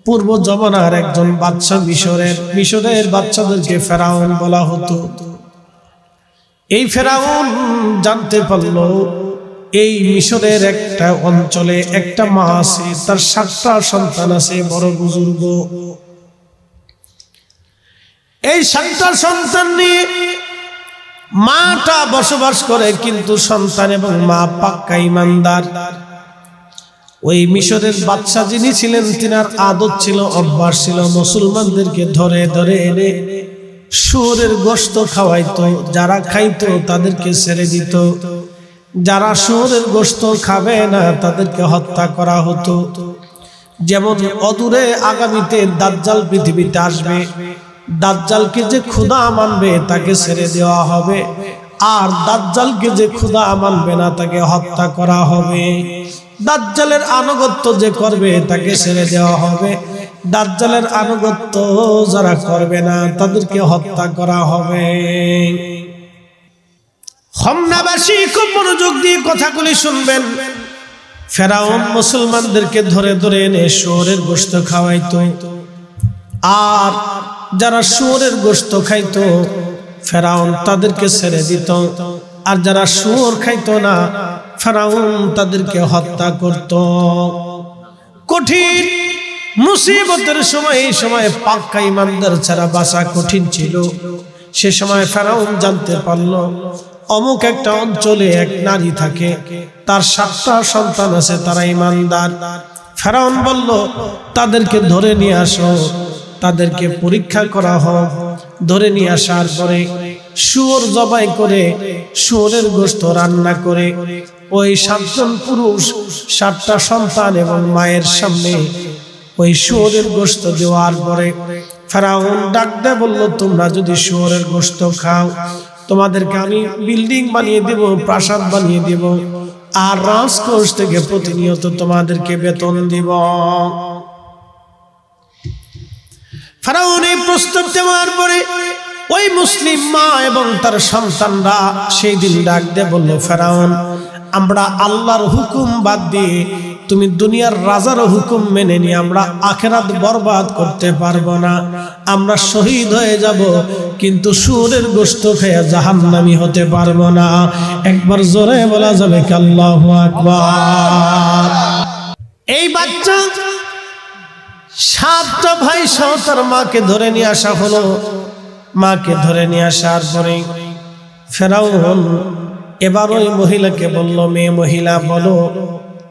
পূর্ব জমানার একজন বাদশা, মিশরের বাচ্চাদেরকে ফেরাউন বলা হতো। এই ফেরাউন জানতে পারল এই মিশরের একটা অঞ্চলে একটা মা আছে, তার 7টা সন্তান আছে, বড় বুজুর্গ। এই 7টা সন্তান নিয়ে মাটা বসবাস করে, কিন্তু সন্তান এবং মা পাক্কা ঈমানদার। ওই মিশরের বাদশা যিনি ছিলেন, তিনার আদত ছিল, অভ্যাস ছিল, মুসলমানদেরকে ধরে ধরে এনে শুয়োরের গোশত খাওয়াইতো। যারা খাইতো তাদেরকে ছেড়ে দিত, যারা শুয়োরের গোশত খাবে না তাদেরকে হত্যা করা হতো। যেমন অদূরে আগামীতে দাজ্জাল পৃথিবীতে আসবে, দাজ্জালকে যে খোদা মানবে তাকে ছেড়ে দেওয়া হবে, আর দাজ্জালকে যে খোদা মানবে না তাকে হত্যা করা হবে। দাজ্জালের আনুগত্য যে করবে তাকে ছেড়ে দেওয়া হবে, দাজ্জালের আনুগত্য যারা করবে না তাদেরকে হত্যা করা হবে। খমনাবাসী খুব মনোযোগ দিয়ে কথাগুলি শুনবেন। ফেরাউন মুসলমানদেরকে ধরে ধরে এনে শুয়োরের গোশত খাওয়াইতো, আর যারা শুয়োরের গোশত খাইতো ফেরাউন তাদেরকে ছেড়ে দিত, আর যারা শুয়োর খাইতো না ফেরাউন তাদেরকে হত্যা করত। কঠিন মুসিবতের সময়, এই সময় পাক্কা ঈমানদার ছাড়া বাঁচা কঠিন ছিল। সে সময় ফেরাউন জানতে পারল অমুক একটা অঞ্চলে এক নারী থাকে, তার 7টা সন্তান আছে, তারা ঈমানদার। ফেরাউন বলল তাদেরকে ধরে নিয়ে আসো, তাদেরকে পরীক্ষা করা হোক। ধরে নিয়ে আসার পরে শুয়োর জবাই করে শুয়োরের গোশত রান্না করে ওই 7 জন পুরুষ 7টা সন্তান এবং মায়ের সামনে ওই শুয়োরের গোশত দেওয়ার পরে ফেরাউন ডাক দিয়ে বলল, তোমরা যদি শুয়োরের গোশত খাও তোমাদেরকে আমি বিল্ডিং বানিয়ে দেব, প্রাসাদ বানিয়ে দেব, আর রাজকোষ থেকে প্রতিনিয়ত তোমাদেরকে বেতন দিব। ফেরাউন এই প্রস্তাব দেওয়ার পরে ওই মুসলিম মা এবং তার সন্তানরা সেই দিন ডাক দিয়ে বলল, ফেরাউন আমরা আল্লাহর হুকুম বাদ দিয়ে তুমি দুনিয়ার রাজার হুকুম মেনে নিয়ে আমরা আখিরাত বরবাদ করতে পারবো না, আমরা শহীদ হয়ে যাব, কিন্তু শুয়োরের গোশত খেয়ে জাহান্নামী হতে পারবো না। একবার জোরে বলা যাবে কি আল্লাহু আকবার। এই বাচ্চা 7টা ভাই সহ তার মাকে ধরে নিয়ে আসা হলো। মাকে ধরে নিয়ে আসার পরে ফেরাউন এবার ওই মহিলাকে বলল, মেয়ে মহিলা বলো,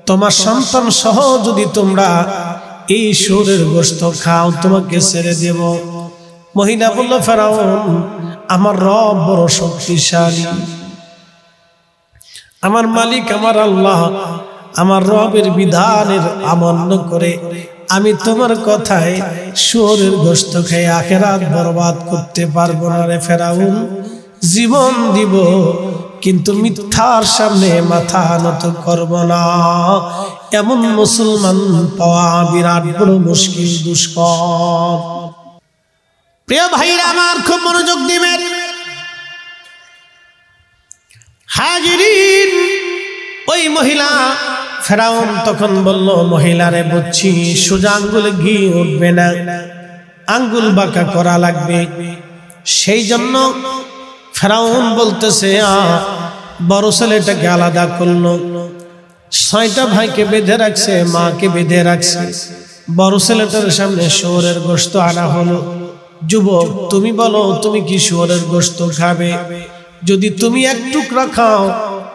তোমার সন্তান সহ যদি তোমরা এই শুয়োরের গোশত খাও তোমাকে ছেড়ে দেব। মহিলা বলল, ফেরাউন আমার রব বড় শক্তিশালী, আমার মালিক আমার আল্লাহ, আমার রবের বিধানের অমান্য করে আমি তোমার কথায় শুয়োরের গোশত খেয়ে আখিরাত বরবাদ করতে পারবো না রে ফেরাউন। জীবন দিব কিন্তু মিথ্যার সামনে মাথা নত করব না। এমন মুসলমান পাওয়া বিরাট বড় মুশকিল, দুষ্কর। প্রিয় ভাইরা আমার খুব মনোযোগ দিবেন। হাজিরিন, ওই মহিলা ফেরাউন তখন বলল, মহিলারে বুঝছি সোজা আঙ্গুলে ঘি উঠবে না, আঙ্গুল বাঁকা করা লাগবে। সেই জন্য ফেরাউন বলতেছে বড় ছেলেটাকে আলাদা করলো, 6টা ভাইকে বেঁধে রাখছে, মাকে বেঁধে রাখছে। বড় ছেলেটার সামনে শুয়োরের গোশত আনা হলো। যুবক তুমি বলো, তুমি কি শুয়োরের গোশত খাবে? যদি তুমি এক টুকরা খাও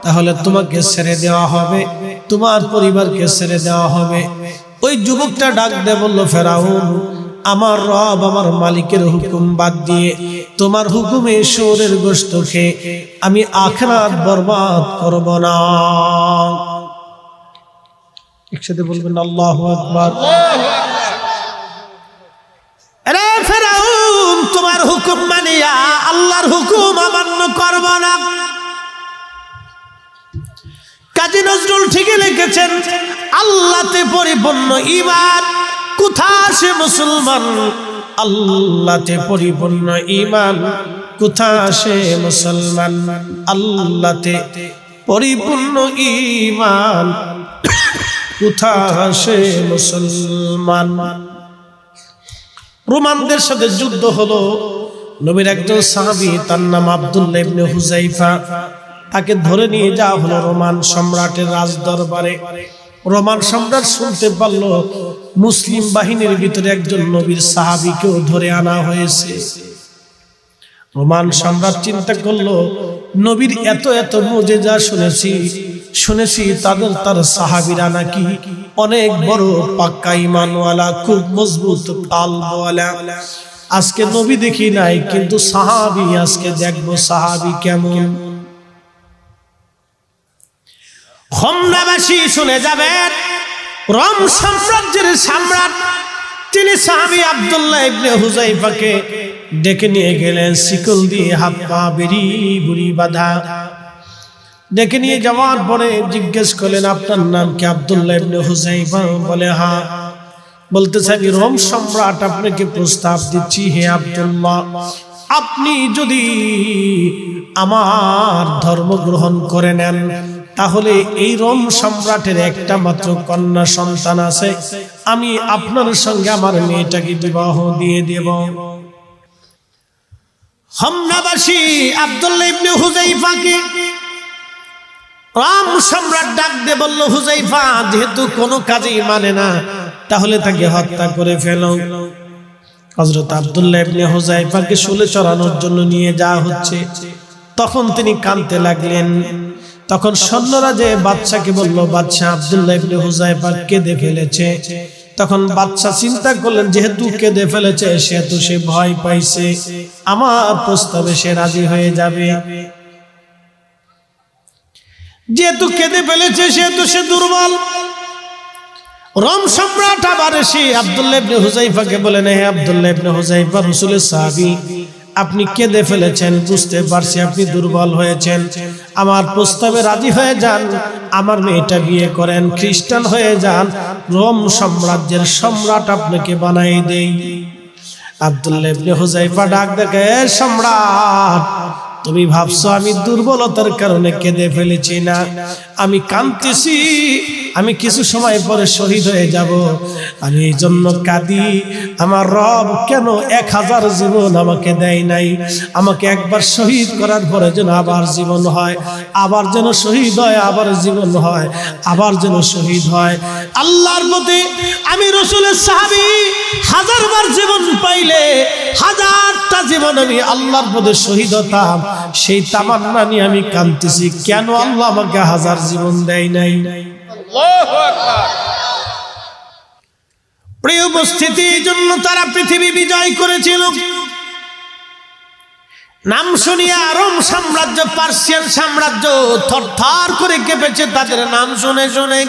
তাহলে তোমাকে ছেড়ে দেওয়া হবে, তোমার পরিবারকে ছেড়ে দেওয়া হবে। ওই যুবকটা ডাক দিয়ে বলল, ফেরাউন আমার রব আমার মালিকের হুকুম বাদ দিয়ে তোমার হুকুমে শুয়োরের গোশত খেয়ে আমি আখিরাত বরবাদ করব না। একসাথে বলবেন আল্লাহু আকবার। আরে ফেরাউন তোমার হুকুম মানিয়া আল্লাহর হুকুম অমান্য করব না। কাজী নজরুল ঠিকই লিখেছেন, আল্লাহতে পরিপূর্ণ ঈমান, কোথা সে মুসলমান? আল্লাহতে পরিপূর্ণ ঈমান, কোথা সে মুসলমান? আল্লাহতে পরিপূর্ণ ঈমান, কোথা সে মুসলমান? রোমানদের সাথে যুদ্ধ হলো। নবীর একজন সাহাবী, তার নাম আব্দুল্লাহ ইবনে হুযাইফা, তাকে ধরে নিয়ে যাওয়া হলো রোমান সম্রাটের রাজ দরবারে। রোমান সম্রাট শুনতে পারল মুসলিম বাহিনীর ভিতরে একজন নবীর সাহাবীকেও ধরে আনা হয়েছে। রোমান সম্রাট চিন্তা করলো, নবীর এত এত মুজিজা শুনেছি তার সাহাবীরা নাকি অনেক বড় পাক্কা ঈমানওয়ালা, খুব মজবুত কালবওয়ালা। আজকে নবী দেখি নাই, কিন্তু সাহাবী আজকে দেখবো সাহাবী কেমন। খমনাবাসী শুনে যাবেন, রোম সাম্রাজ্যের সম্রাট তিনি সাহাবী আব্দুল্লাহ ইবনে হুযাইফাকে ডেকে নিয়ে গেলেন, শিকল দিয়ে হাত পা বেরি বুড়ি বাঁধা। ডেকে নিয়ে যাওয়ার পরে জিজ্ঞেস করলেন, আপনার নাম কি? আব্দুল্লাহ ইবনে হুযাইফা বলে, হ্যাঁ। বলতেছে, আমি রোম সম্রাট আপনাকে প্রস্তাব দিচ্ছি, হে আব্দুল্লাহ, আপনি যদি আমার ধর্ম গ্রহণ করে নেন, তাহলে এই রোম সম্রাটের একটা মাত্র কন্যা সন্তান আছে, আমি আপনার সঙ্গে আমার মেয়েটাকে বিবাহ দিয়ে দেব। হামনাবাসী আব্দুল্লাহ ইবনে হুযাইফাকে রোম সম্রাট ডাক দিয়ে বলল, হুযাইফা যেহেতু কোনো কাজেই মানে না, তাহলে তাকে হত্যা করে ফেলো। হযরত আব্দুল্লাহ ইবনে হুযাইফাকে শুলে চড়ানোর জন্য নিয়ে যাওয়া হচ্ছে। তখন তিনি কাঁদতে লাগলেন। তখন সৈন্যরা যে বাদশাকে বলল, বাদশা আব্দুল্লাহ ইবনে হুযাইফা কেঁদে ফেলেছে। তখন বাদশা চিন্তা করলেন, যেহেতু কেঁদে ফেলেছে সেহেতু সে ভয় পাইছে, আমার প্রস্তাবে সে রাজি হয়ে যাবে। যেহেতু কেঁদে ফেলেছে সেহেতু সে দুর্বল। রোম সম্রাট আবার এসে আব্দুল্লাহ ইবনে হুযাইফাকে বলেন, হে আব্দুল্লাহ ইবনে হুযাইফা, রাসূলের সাহাবী, আপনি কেঁদে ফেলেছেন, বুঝতে পারছি আপনি দুর্বল হয়েছেন, আমার প্রস্তাবে রাজি হয়ে যান, আমার মেয়েটা বিয়ে করেন, খ্রিস্টান হয়ে যান, রোম সাম্রাজ্যের সম্রাট আপনাকে বানাই দেই। আব্দুল্লাহ ইবনে হুযাইফা ডাক দেখে, সম্রাট, তুমি ভাবছো আমি দুর্বলতার কারণে কেঁদে ফেলেছি? না, আমি কাঁদতেছি, আমি কিছু সময় পরে শহীদ হয়ে যাব, আমি এই জন্য কাঁদি। আমার রব কেন 1000 জীবন আমাকে দেয় নাই? আমাকে একবার শহীদ করার পরে যেন আবার জীবন হয়, আবার যেন শহীদ হয়, আবার জীবন হয়, আবার যেন শহীদ হয়। আল্লাহর প্রতি আমি রাসূলের সাহাবী, 1000 বার জীবন পাইলে 1000টা জীবন আমি আল্লাহর পথে শহীদ হতাম, সেই তামান্না নিয়ে আমি কাঁদতেছি, কেন আল্লাহ আমাকে 1000 জীবন দেয় নাই? আল্লাহু আকবার। প্রিয় উপস্থিতি, এই জন্য তারা পৃথিবী বিজয় করেছিল। নাম শুনিয়া রোম সাম্রাজ্য, পার্সিয়ান সাম্রাজ্য থরথর করে কেঁপেছে তাদের নাম শুনে শুনে।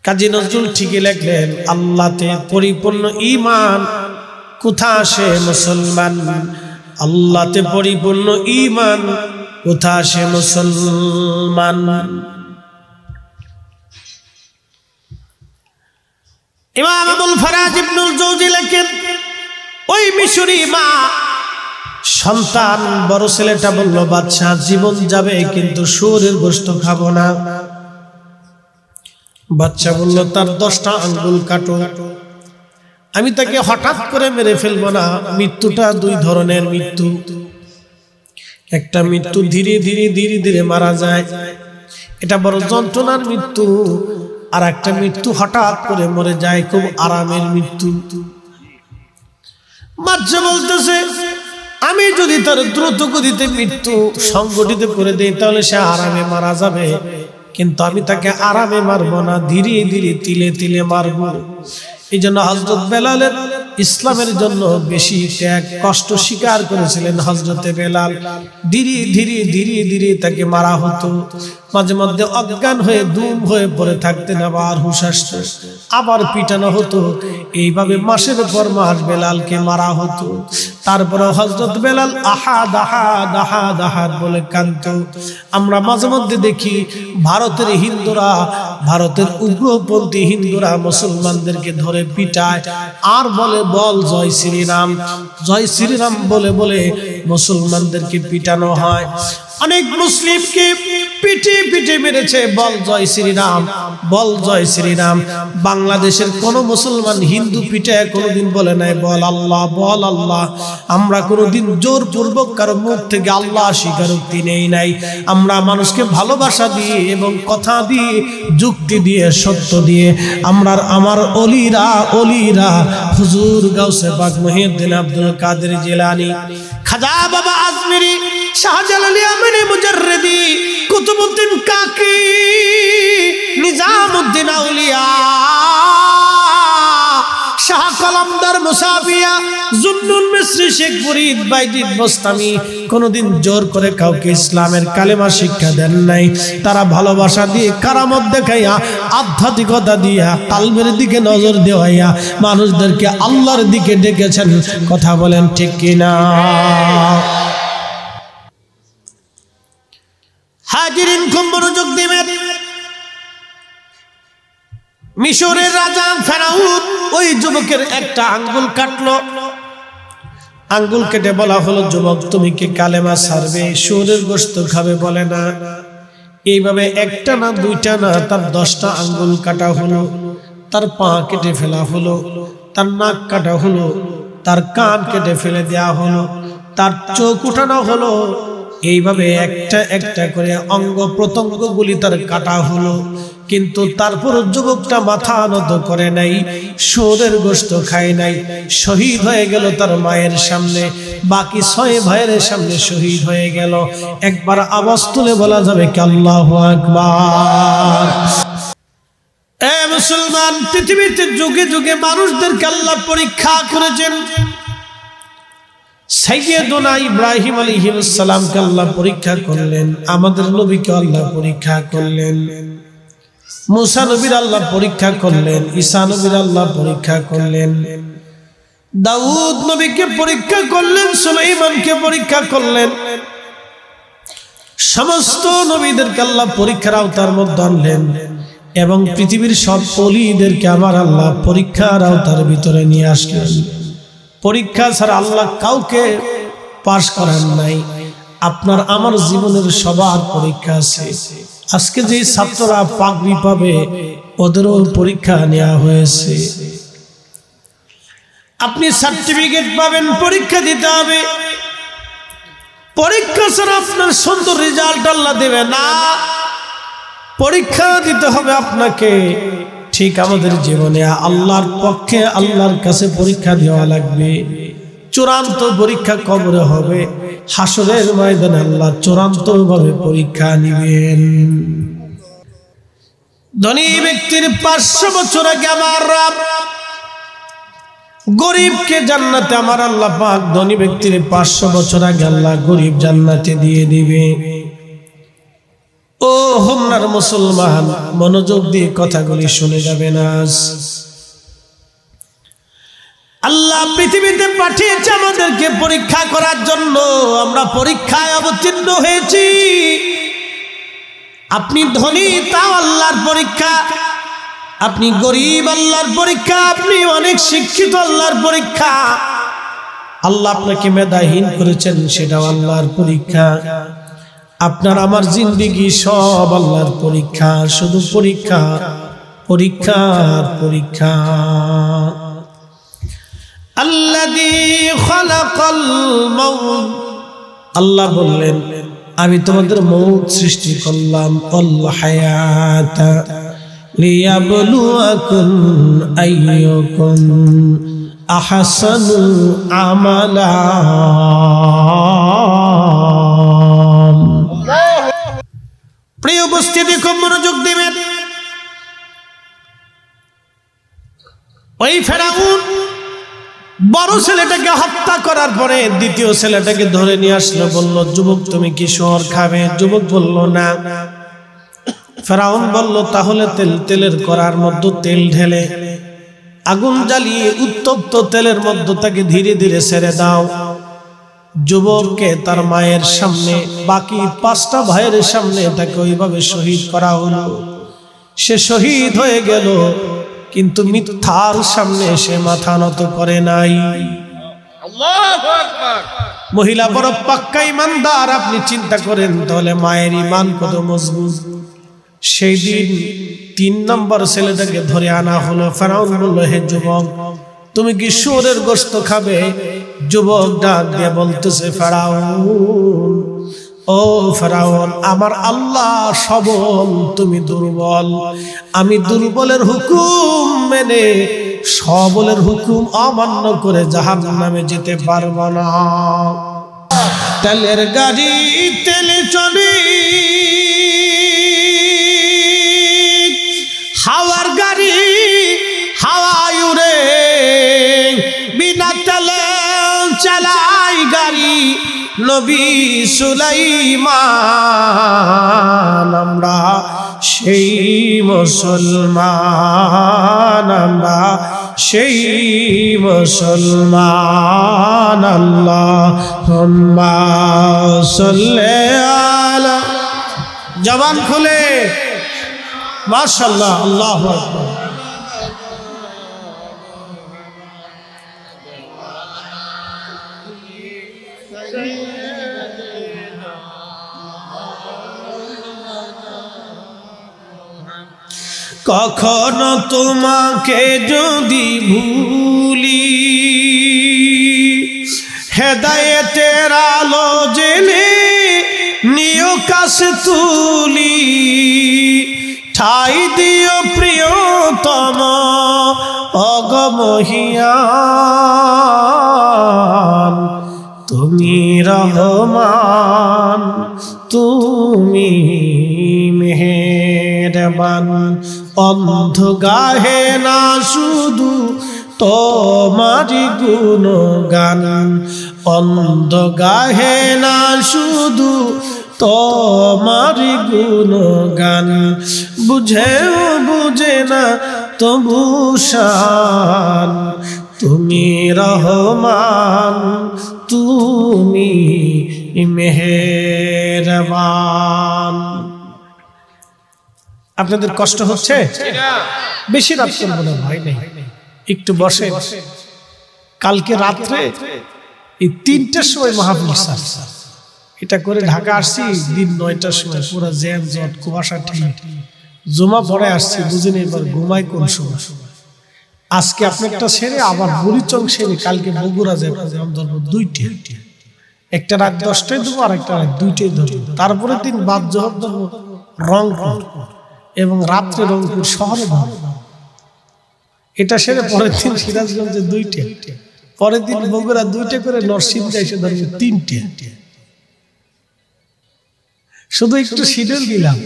কাজী নজরুল ঠিকই লেখলেন, আল্লাহতে পরিপূর্ণ ঈমান কোথা আসে মুসলমান, আল্লাহতে পরিপূর্ণ ঈমান কোথা আসে মুসলমান। ইমাম আবুল ফারাজ ইবনুল জৌজি লেখেন, ওই মিশরি মা সন্তান বড় ছেলেটা বলল, বাদশা জীবন যাবে কিন্তু শুয়োরের গোশত খাবো না। বাচ্চা বলল, তার 10টা আঙ্গুল কাটো, আমি তাকে হঠাৎ করে মেরে ফেলবো না। মৃত্যুটা 2 ধরনের মৃত্যু, একটা মৃত্যু ধীরে ধীরে ধীরে ধীরে মারা যায়, এটা বড় যন্ত্রণার মৃত্যু, আর একটা মৃত্যু হঠাৎ করে মরে যায়, খুব আরামের মৃত্যু। বাচ্চা বলতেছে, আমি যদি তার দ্রুত গতিতে মৃত্যু সংগঠিত করে দেই তাহলে সে আরামে মারা যাবে, কিন্তু আমি তাকে আরামে মারবো না, ধীরে ধীরে তিলে তিলে মারবো। এই জন্য হযরত বেলালের ইসলামের জন্য বেশি ত্যাগ কষ্ট স্বীকার করেছিলেন হযরতে বেলাল। ধীরে ধীরে ধীরে ধীরে তাকে মারা হতো, মাঝে মধ্যে অজ্ঞান হয়ে দুম হয়ে পড়ে থাকতেন, আবার হুঁশ আসতো, আবার পিটানো হতো। এইভাবে মাসের পর মাস বেলালকে মারা হতো। তারপরে হযরত বেলাল আহাদ আহাদ আহাদ আহাদ বলে কাঁদতো। আমরা মাঝে মধ্যে দেখি ভারতের হিন্দুরা, ভারতের উগ্রপন্থী হিন্দুরা মুসলমানদেরকে ধরে পিটায় আর বলে, বল জয় শ্রীরাম, জয় শ্রীরাম বলে বলে মুসলমানদেরকে পিটানো হয়। অনেক মুসলিমকে পিটে পিটে মেরেছে, বল জয় শ্রীরাম, বল জয় শ্রীরাম। বাংলাদেশের কোন মুসলমান হিন্দু পিঠে কোনোদিন বলে নাই বল আল্লাহ, বল আল্লাহ। আমরা কোনোদিন জোরপূর্বক কারো মুখ থেকে আল্লাহ স্বীকারোক্তি নেই নাই। আমরা মানুষকে ভালোবাসা দিয়ে এবং কথা দিয়ে, যুক্তি দিয়ে, সত্য দিয়ে আমার অলিরা হুজুর গাউসে পাক মুহিউদ্দিন আব্দুল কাদের জিলানী, খাজা বাবা আজমিরি, শাহজালালী আমিনী মুজাররিদি, কুতুবউদ্দিন কাকি, নিজামউদ্দিন আউলিয়া, শাহ কলমদার মুসাফিয়া, জুন্নুন মিসরি, শেখ ফরিদ, বাইজিদ বোস্তামি কোনদিন জোর করে কাউকে ইসলামের কালেমা শিক্ষা দেন নাই। তারা ভালোবাসা দিয়ে, কারামত দেখাইয়া, আধ্যাত্মিকতা দিয়া, কালবের দিকে নজর দেওয়াইয়া মানুষদেরকে আল্লাহর দিকে ডেকেছেন। কথা বলেন ঠিক কিনা? হাজিরিন, খুব মনোযোগ দিবেন। মিশরের রাজা ফেরাউন ওই যুবকের একটা আঙ্গুল কাটলো। আঙ্গুল কেটে বলা হলো, যুবক তুমি কি কালেমা ছাড়বে, শুয়োরের গোশত খাবে? বলে না। এইভাবে একটা না, দুইটা না, তার 10টা আঙ্গুল কাটা হলো। তার পা কেটে ফেলা হলো, তার নাক কাটা হলো, তার কান কেটে ফেলে দেয়া হলো, তার চোখ উঠানো হলো। এইভাবে একটা একটা করে অঙ্গ প্রত্যঙ্গগুলি তার কাটা হলো। কিন্তু তারপর যুবকটা মাথা নত করে নাই, শুয়োরের গোশত খায় নাই, শহীদ হয়ে গেল তার মায়ের সামনে। বাকি 6 ভাইয়ের সামনে শহীদ হয়ে গেল। একবার আওয়াজ তুলে বলা যাবে কি আল্লাহু আকবার? এ মুসলমান, পৃথিবীতে যুগে যুগে মানুষদেরকে আল্লাহ পরীক্ষা করেছেন। সাইয়্যিদুনা ইব্রাহিম আলাইহিস সালামকে আল্লাহ পরীক্ষা করলেন, আমাদের নবীকে আল্লাহ পরীক্ষা করলেন, মুসা নবীর আল্লাহ পরীক্ষা করলেন, ঈসা নবীর আল্লাহ পরীক্ষা করলেন, দাউদ নবীকে পরীক্ষা করলেন, সুলাইমানকে পরীক্ষা করলেন। সমস্ত নবীদেরকে আল্লাহ পরীক্ষার আওতার মধ্যে আনলেন এবং পৃথিবীর সব ওলিদেরকে আমার আল্লাহ পরীক্ষার আওতার ভিতরে নিয়ে আসলেন। পরীক্ষা ছাড়া আল্লাহ কাউকে পাশ করার নাই। আপনার আমার জীবনের সবার পরীক্ষা আছে। আজকে যে ছাত্ররা পাগড়ি পাবে, ওদেরও পরীক্ষা নেওয়া হয়েছে। আপনি সার্টিফিকেট পাবেন, পরীক্ষা দিতে হবে। পরীক্ষা ছাড়া আপনার সুন্দর রেজাল্ট আল্লাহ দেবে না। পরীক্ষা দিতে হবে আপনাকে। ঠিক আমাদের জীবনে আল্লাহর পক্ষে, আল্লাহর কাছে পরীক্ষা দেওয়া লাগবে। চূড়ান্ত পরীক্ষা কবরে হবে, হাসরের ময়দানে আল্লাহ চূড়ান্ত ভাবে পরীক্ষা নেবেন। ধনী ব্যক্তির 500 বছর আগে আমার রব গরিবকে জান্নাতে, আমার আল্লাহ পাক ধনী ব্যক্তির 500 বছর আগে আল্লাহ গরিব জান্নাতে দিয়ে দিবে। ও হোমনার মুসলমান, মনোযোগ দিয়ে কথাগুলি শুনে যাবেন। আজ আল্লাহ পৃথিবীতে পাঠিয়েছে আমাদেরকে পরীক্ষা করার জন্য। আমরা পরীক্ষায় অবতীর্ণ হয়েছি। আপনি ধনী, তাও আল্লাহর পরীক্ষা। আপনি গরিব, আল্লাহর পরীক্ষা। আপনি অনেক শিক্ষিত, আল্লাহর পরীক্ষা। আল্লাহ আপনাকে মেধাহীন করেছেন, সেটাও আল্লাহর পরীক্ষা। আপনার আমার জিন্দেগি সব আল্লাহর পরীক্ষা। শুধু পরীক্ষা, পরীক্ষার পরীক্ষা। আল্লাযী খালাকাল মাউত, আল্লাহ বললেন আমি তোমাদের মৌত সৃষ্টি করলাম, ওয়াল হায়াতা লিয়াবলুয়াকুম আইয়ুকুম আহসানু আমালা। প্রিয় উপস্থিতি, খুব মনোযোগ দিবেন। ওই ফেরাউন বড় ছেলেটাকে হত্যা করার পরে দ্বিতীয় ছেলেটাকে ধরে নিয়ে আসলো, বলল যুবক তুমি কি শুয়োর খাবে? যুবক বলল না। ফেরাউন বলল তাহলে তেলের কড়ার মধ্যে তেল ঢেলে আগুন জ্বালিয়ে উত্তপ্ত তেলের মধ্যে তাকে ধীরে ধীরে ছেড়ে দাও। যুবককে তার মায়ের সামনে, বাকি 5টা ভাইয়ের সামনে তাকে ওইভাবে শহীদ করা হলো। সে শহীদ হয়ে গেল, কিন্তু মিথ্যার সামনে সে মাথা নত করে নাই। আল্লাহু আকবার। মহিলা বড় পাক্কা ইমানদার, আপনি চিন্তা করেন তাহলে মায়ের ইমান কত মজবুত। সেই দিন 3 নম্বর ছেলেটাকে ধরে আনা হলো। ফেরাউন বলল, হে যুবক, তুমি কি শুয়োরের গোশত খাবে? যুবক ডাক দিয়ে বলতেছে, ফেরাউন, ও ফেরাউন, আমার আল্লাহ সবল, তুমি দুর্বল। আমি দুর্বলের হুকুম মেনে সবলের হুকুম অমান্য করে জাহান্নামে যেতে পারবো না। তেলের গাড়ি তেলে চলে, হাওয়ার গাড়ি হাওয়ায় উড়ে, বিনা তেলে চালাই গাড়ি নবী সুলাইমান। আমরা সেই মুসলমান, আমরা সেই মুসলমান। আল্লাহুম্মা সাল্লি আলা, জবান খুলে মাশাআল্লাহ, আল্লাহু আকবার। কখনো তোমাকে যদি ভুলি, হেদায়েতের আলো জেনে নিও কাছে তুলি, ঠাই দিও প্রিয়তম অগমহিয়ান। তুমি রহমান, তুমি মেহেরবান। অন্ধ গাহে না শুধু তোমারি গুণগান, অন্ধ গাহে না শুধু তোমারি গুণগান। বুঝেও বুঝে না তবু শান, তুমি রহমান, তুমি মেহেরবান। আপনাদের কষ্ট হচ্ছে? বেশি রাত করবো না, ভয় নেই, একটু বসে। কালকে রাত্রে এই 3টার সময় মাহফিল এটা করে ঢাকা আসছি, দিন 9টার সময় পুরো জ্যাম জট কুয়াশা ঠিক জমা পড়ে আসছি, বুঝিনি এবার ঘুমাই কোন সময়। আজকে আপনারটা সেরে আবার বুড়িচং সেরে কালকে বগুড়া যাবো, ধরবো 2টে, একটা রাত 10টায় দেবো আর একটা রাত 2টায় ধরবো। তারপরে দিন বাদ জহর ধরবো রংপুর এবং রাত্রে রংপুর শহরে ধরবো। এটা সেরে পরের দিন সিরাজগঞ্জে 2টে, পরের দিন বগুড়া 2টে করে, নরসিংদী এসে ধরবো 3টে। শুধু একটু শিডিউল দিলাম,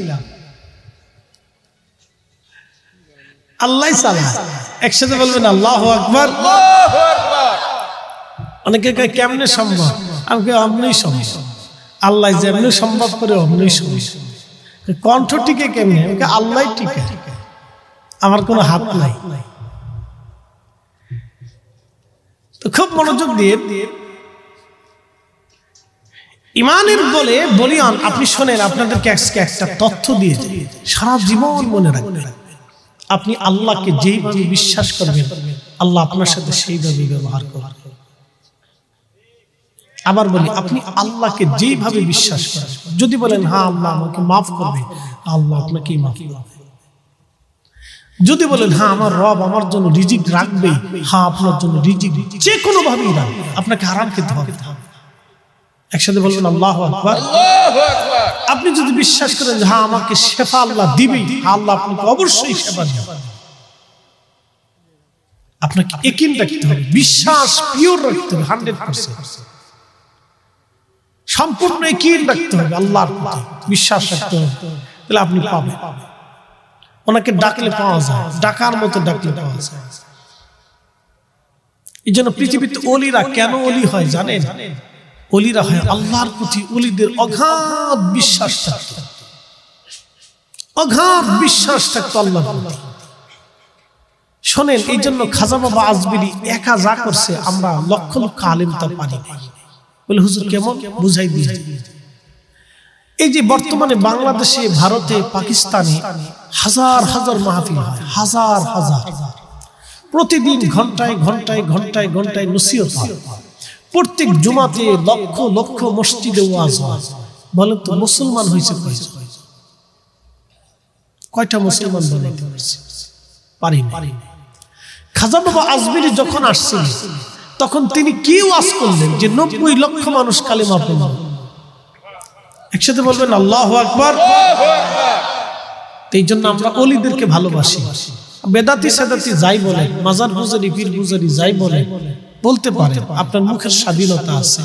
আল্লাহ চালায়। একসাথে বলবেন আল্লাহু আকবার। অনেকে কেমনে সম্ভব? আমাকে অমনি সম্ভব, আল্লাহ যেমনি সম্ভব করে অমনি সম্ভব। কণ্ঠ টিকে কেমনে? আমাকে আল্লাহ টিকে, আমার কোনো হাত নাই। তো খুব মনোযোগ দিয়ে ইমানের বলে বলিয়ান আপনি শোনেন, আপনাদেরকে একটা তথ্য দিয়ে সারা জীবন মনে রাখবেন। আপনি আল্লাহকে যেইভাবে বিশ্বাস করবেন, আল্লাহ আপনার সাথে সেইভাবে ব্যবহার করবেন। আবার বলি, আপনি আল্লাহকে যেইভাবে বিশ্বাস করেন, যদি বলেন হ্যাঁ আল্লাহ আমাকে মাফ করবে, আল্লাহ আপনাকে মাফ করবে। যদি বলেন হ্যাঁ আমার রব আমার জন্য রিজিক রাখবে, হ্যাঁ আপনার জন্য রিজিক যে কোনো ভাবেই রাখবে, আপনাকে হারাম খেতে হবে। একসাথে বলবেন আল্লাহু আকবার। আপনি যদি বিশ্বাস করেন যে হ্যাঁ আমাকে শেফা আল্লাহ দিবেই, আল্লাহ আপনাকে অবশ্যই শেফা দিবে, আপনাকে ইয়াকিন রাখতে হবে, বিশ্বাস পিওর রাখতে হবে, 100% সম্পূর্ণ ইয়াকিন রাখতে হবে, আল্লাহর প্রতি বিশ্বাস রাখতে হবে, তাহলে আপনি পাবেন। ওনাকে ডাকলে পাওয়া যায়, ডাকার মতো ডাকলে পাওয়া যায়। এই জন্য পৃথিবীতে ওলিরা কেন ওলি হয় জানেন? ওলিরা হয় আল্লাহর প্রতি ওলিদের অগাধ বিশ্বাস থাকতো, অগাধ বিশ্বাস থাকতো আল্লাহর প্রতি। শোনেন, এই জন্য খাজা বাবা আজমিরি একা যা করছে আমরা লক্ষ লক্ষ আলেম তা পারি না। বলে হুজুর কেমন? বুঝাই দিয়ে। এই যে বর্তমানে বাংলাদেশে, ভারতে, পাকিস্তানে হাজার হাজার মাহফিল হয়, হাজার হাজার, প্রতিদিন ঘন্টায় ঘন্টায় ঘন্টায় ঘন্টায় নসিহত হয়, প্রত্যেক জুমাতে লক্ষ লক্ষ মসজিদে ওয়াজ হয়। বলেন তো মুসলমান হয়েছে কয়টা মুসলমান বানাইতে পারছে? পারি। খাজা বাবা আজমিরি যখন আসছেন তখন তিনি কি ওয়াজ করলেন যে 90 লক্ষ মানুষ কালেমা পড়ল। একসাথে বলবেন আল্লাহু আকবার। এই জন্য আমরা ওলিদেরকে ভালোবাসি। বেদাতি সাদাতি যাই বলে, মাজার পূজারি পীর পূজারি যাই বলে বলতে পারে, আপনার মুখের স্বাধীনতা আছে,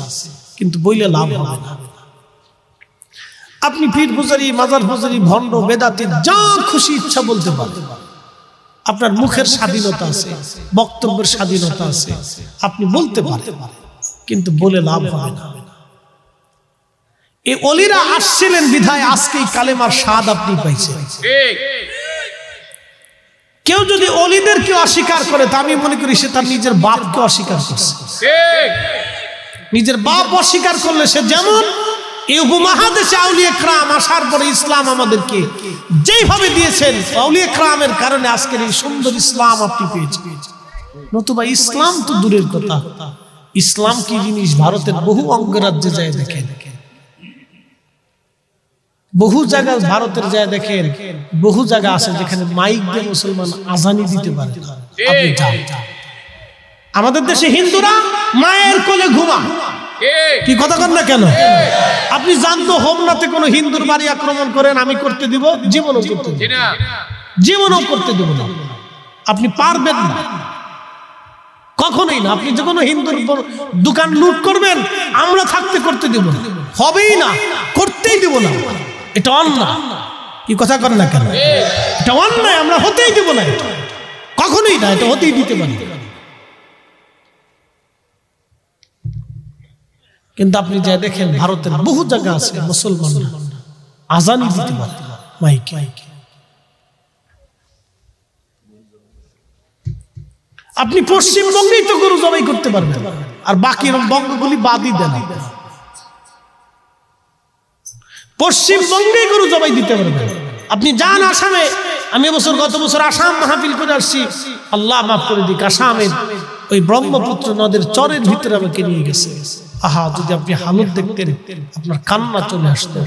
কিন্তু বইলে লাভ হবে না। আপনি পীর পূজারি, মাজার পূজারি, ভণ্ড, বেদাতি যা খুশি ইচ্ছা বলতে পারে, আপনার মুখের স্বাধীনতা আছে, বক্তব্যের স্বাধীনতা আছে, আপনি বলতে পারেন, কিন্তু বলে লাভ হবে না। এই ওলিরা আসছিলেন বিধায় আজকে কালেমার স্বাদ আপনি পাইছেন। কেউ যদি ওলিদেরকে অস্বীকার করে তা আমি মনে করি সে তার নিজের বাপকে অস্বীকার করছে। নিজের বাপ অস্বীকার করলে সে যেমন এই উপমহাদেশে আউলিয়া কেরাম আসার পরে ইসলাম আমাদেরকে যেভাবে দিয়েছেন, আউলিয়া কেরামের কারণে আজকের এই সুন্দর ইসলাম আপনি পেয়েছেন। নতুবা ইসলাম তো দূরের কথা, ইসলাম কি জিনিস ভারতের বহু অঙ্গরাজ্যে যায় দেখেন, বহু জায়গায় ভারতের যায় দেখেন, বহু জায়গা আছে যেখানে মাইক দিয়ে মুসলমান আজানি দিতে পারে। আপনি যান, আমাদের দেশে হিন্দুরা মায়ের কোলে ঘুমায়, কি কথা কন না কেন? আপনি জানতো হোমনাতে কোনো হিন্দুর বাড়ি আক্রমণ করেন আমি করতে দিব? জীবনও করতে দিব না, জীবনও করতে দিব না। আপনি পারবেন না, কখনোই না। আপনি যে কোনো হিন্দুর দোকান লুট করবেন আমরা থাকতে করতে দিব না, হবেই না, করতেই দিব না। এটা অন্যায়, কি কথা কন না কেন? এটা অন্যায়, আমরা হতেই দিব না, এটা কখনোই না, এটা হতেই দিতে পারি। কিন্তু আপনি যা দেখেন ভারতের বহু জায়গা আছে মুসলমানরা আজানি দিতে পারে মাইকে। আপনি পশ্চিমবঙ্গেই তো গরু জবাই করতে পারবেন, আর বাকি বঙ্গগুলি বাদই দেন। পশ্চিমবঙ্গে গরু জবাই দিতে পারবেন। আপনি যান আসামে, আমি গত বছর আসাম মাহফিল করে আসছি, আল্লাহ মাফ করে দিক, আসামের ওই ব্রহ্মপুত্র নদের চরের ভিতরে আমাকে নিয়ে গেছে। আহা, যদি আপনি হালত দেখতেন আপনার কান্না চলে আসতো।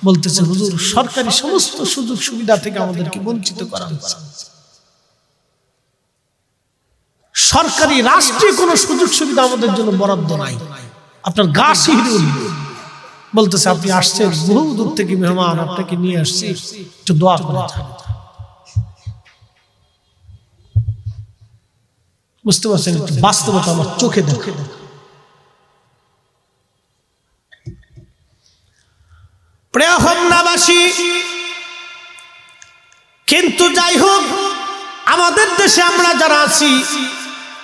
বলতেছে হুজুর সরকারি সমস্ত সুযোগ সুবিধা থেকে আমাদেরকে বঞ্চিত করা হচ্ছে, সরকারি রাষ্ট্রীয় কোনো সুযোগ সুবিধা আমাদের জন্য বরাদ্দ নাই। আপনার গা শিহরে উঠবে। বলতেছে আপনি আসছেন বহু দূর থেকে মেহমান, আপনাকে নিয়ে আসছি, একটু দোয়া করে যান। বুঝতে পারছেন? বাস্তবতা আমার চোখে দেখে। প্রিয় হোমনাবাসী, কিন্তু যাই হোক, আমাদের দেশে আমরা যারা আছি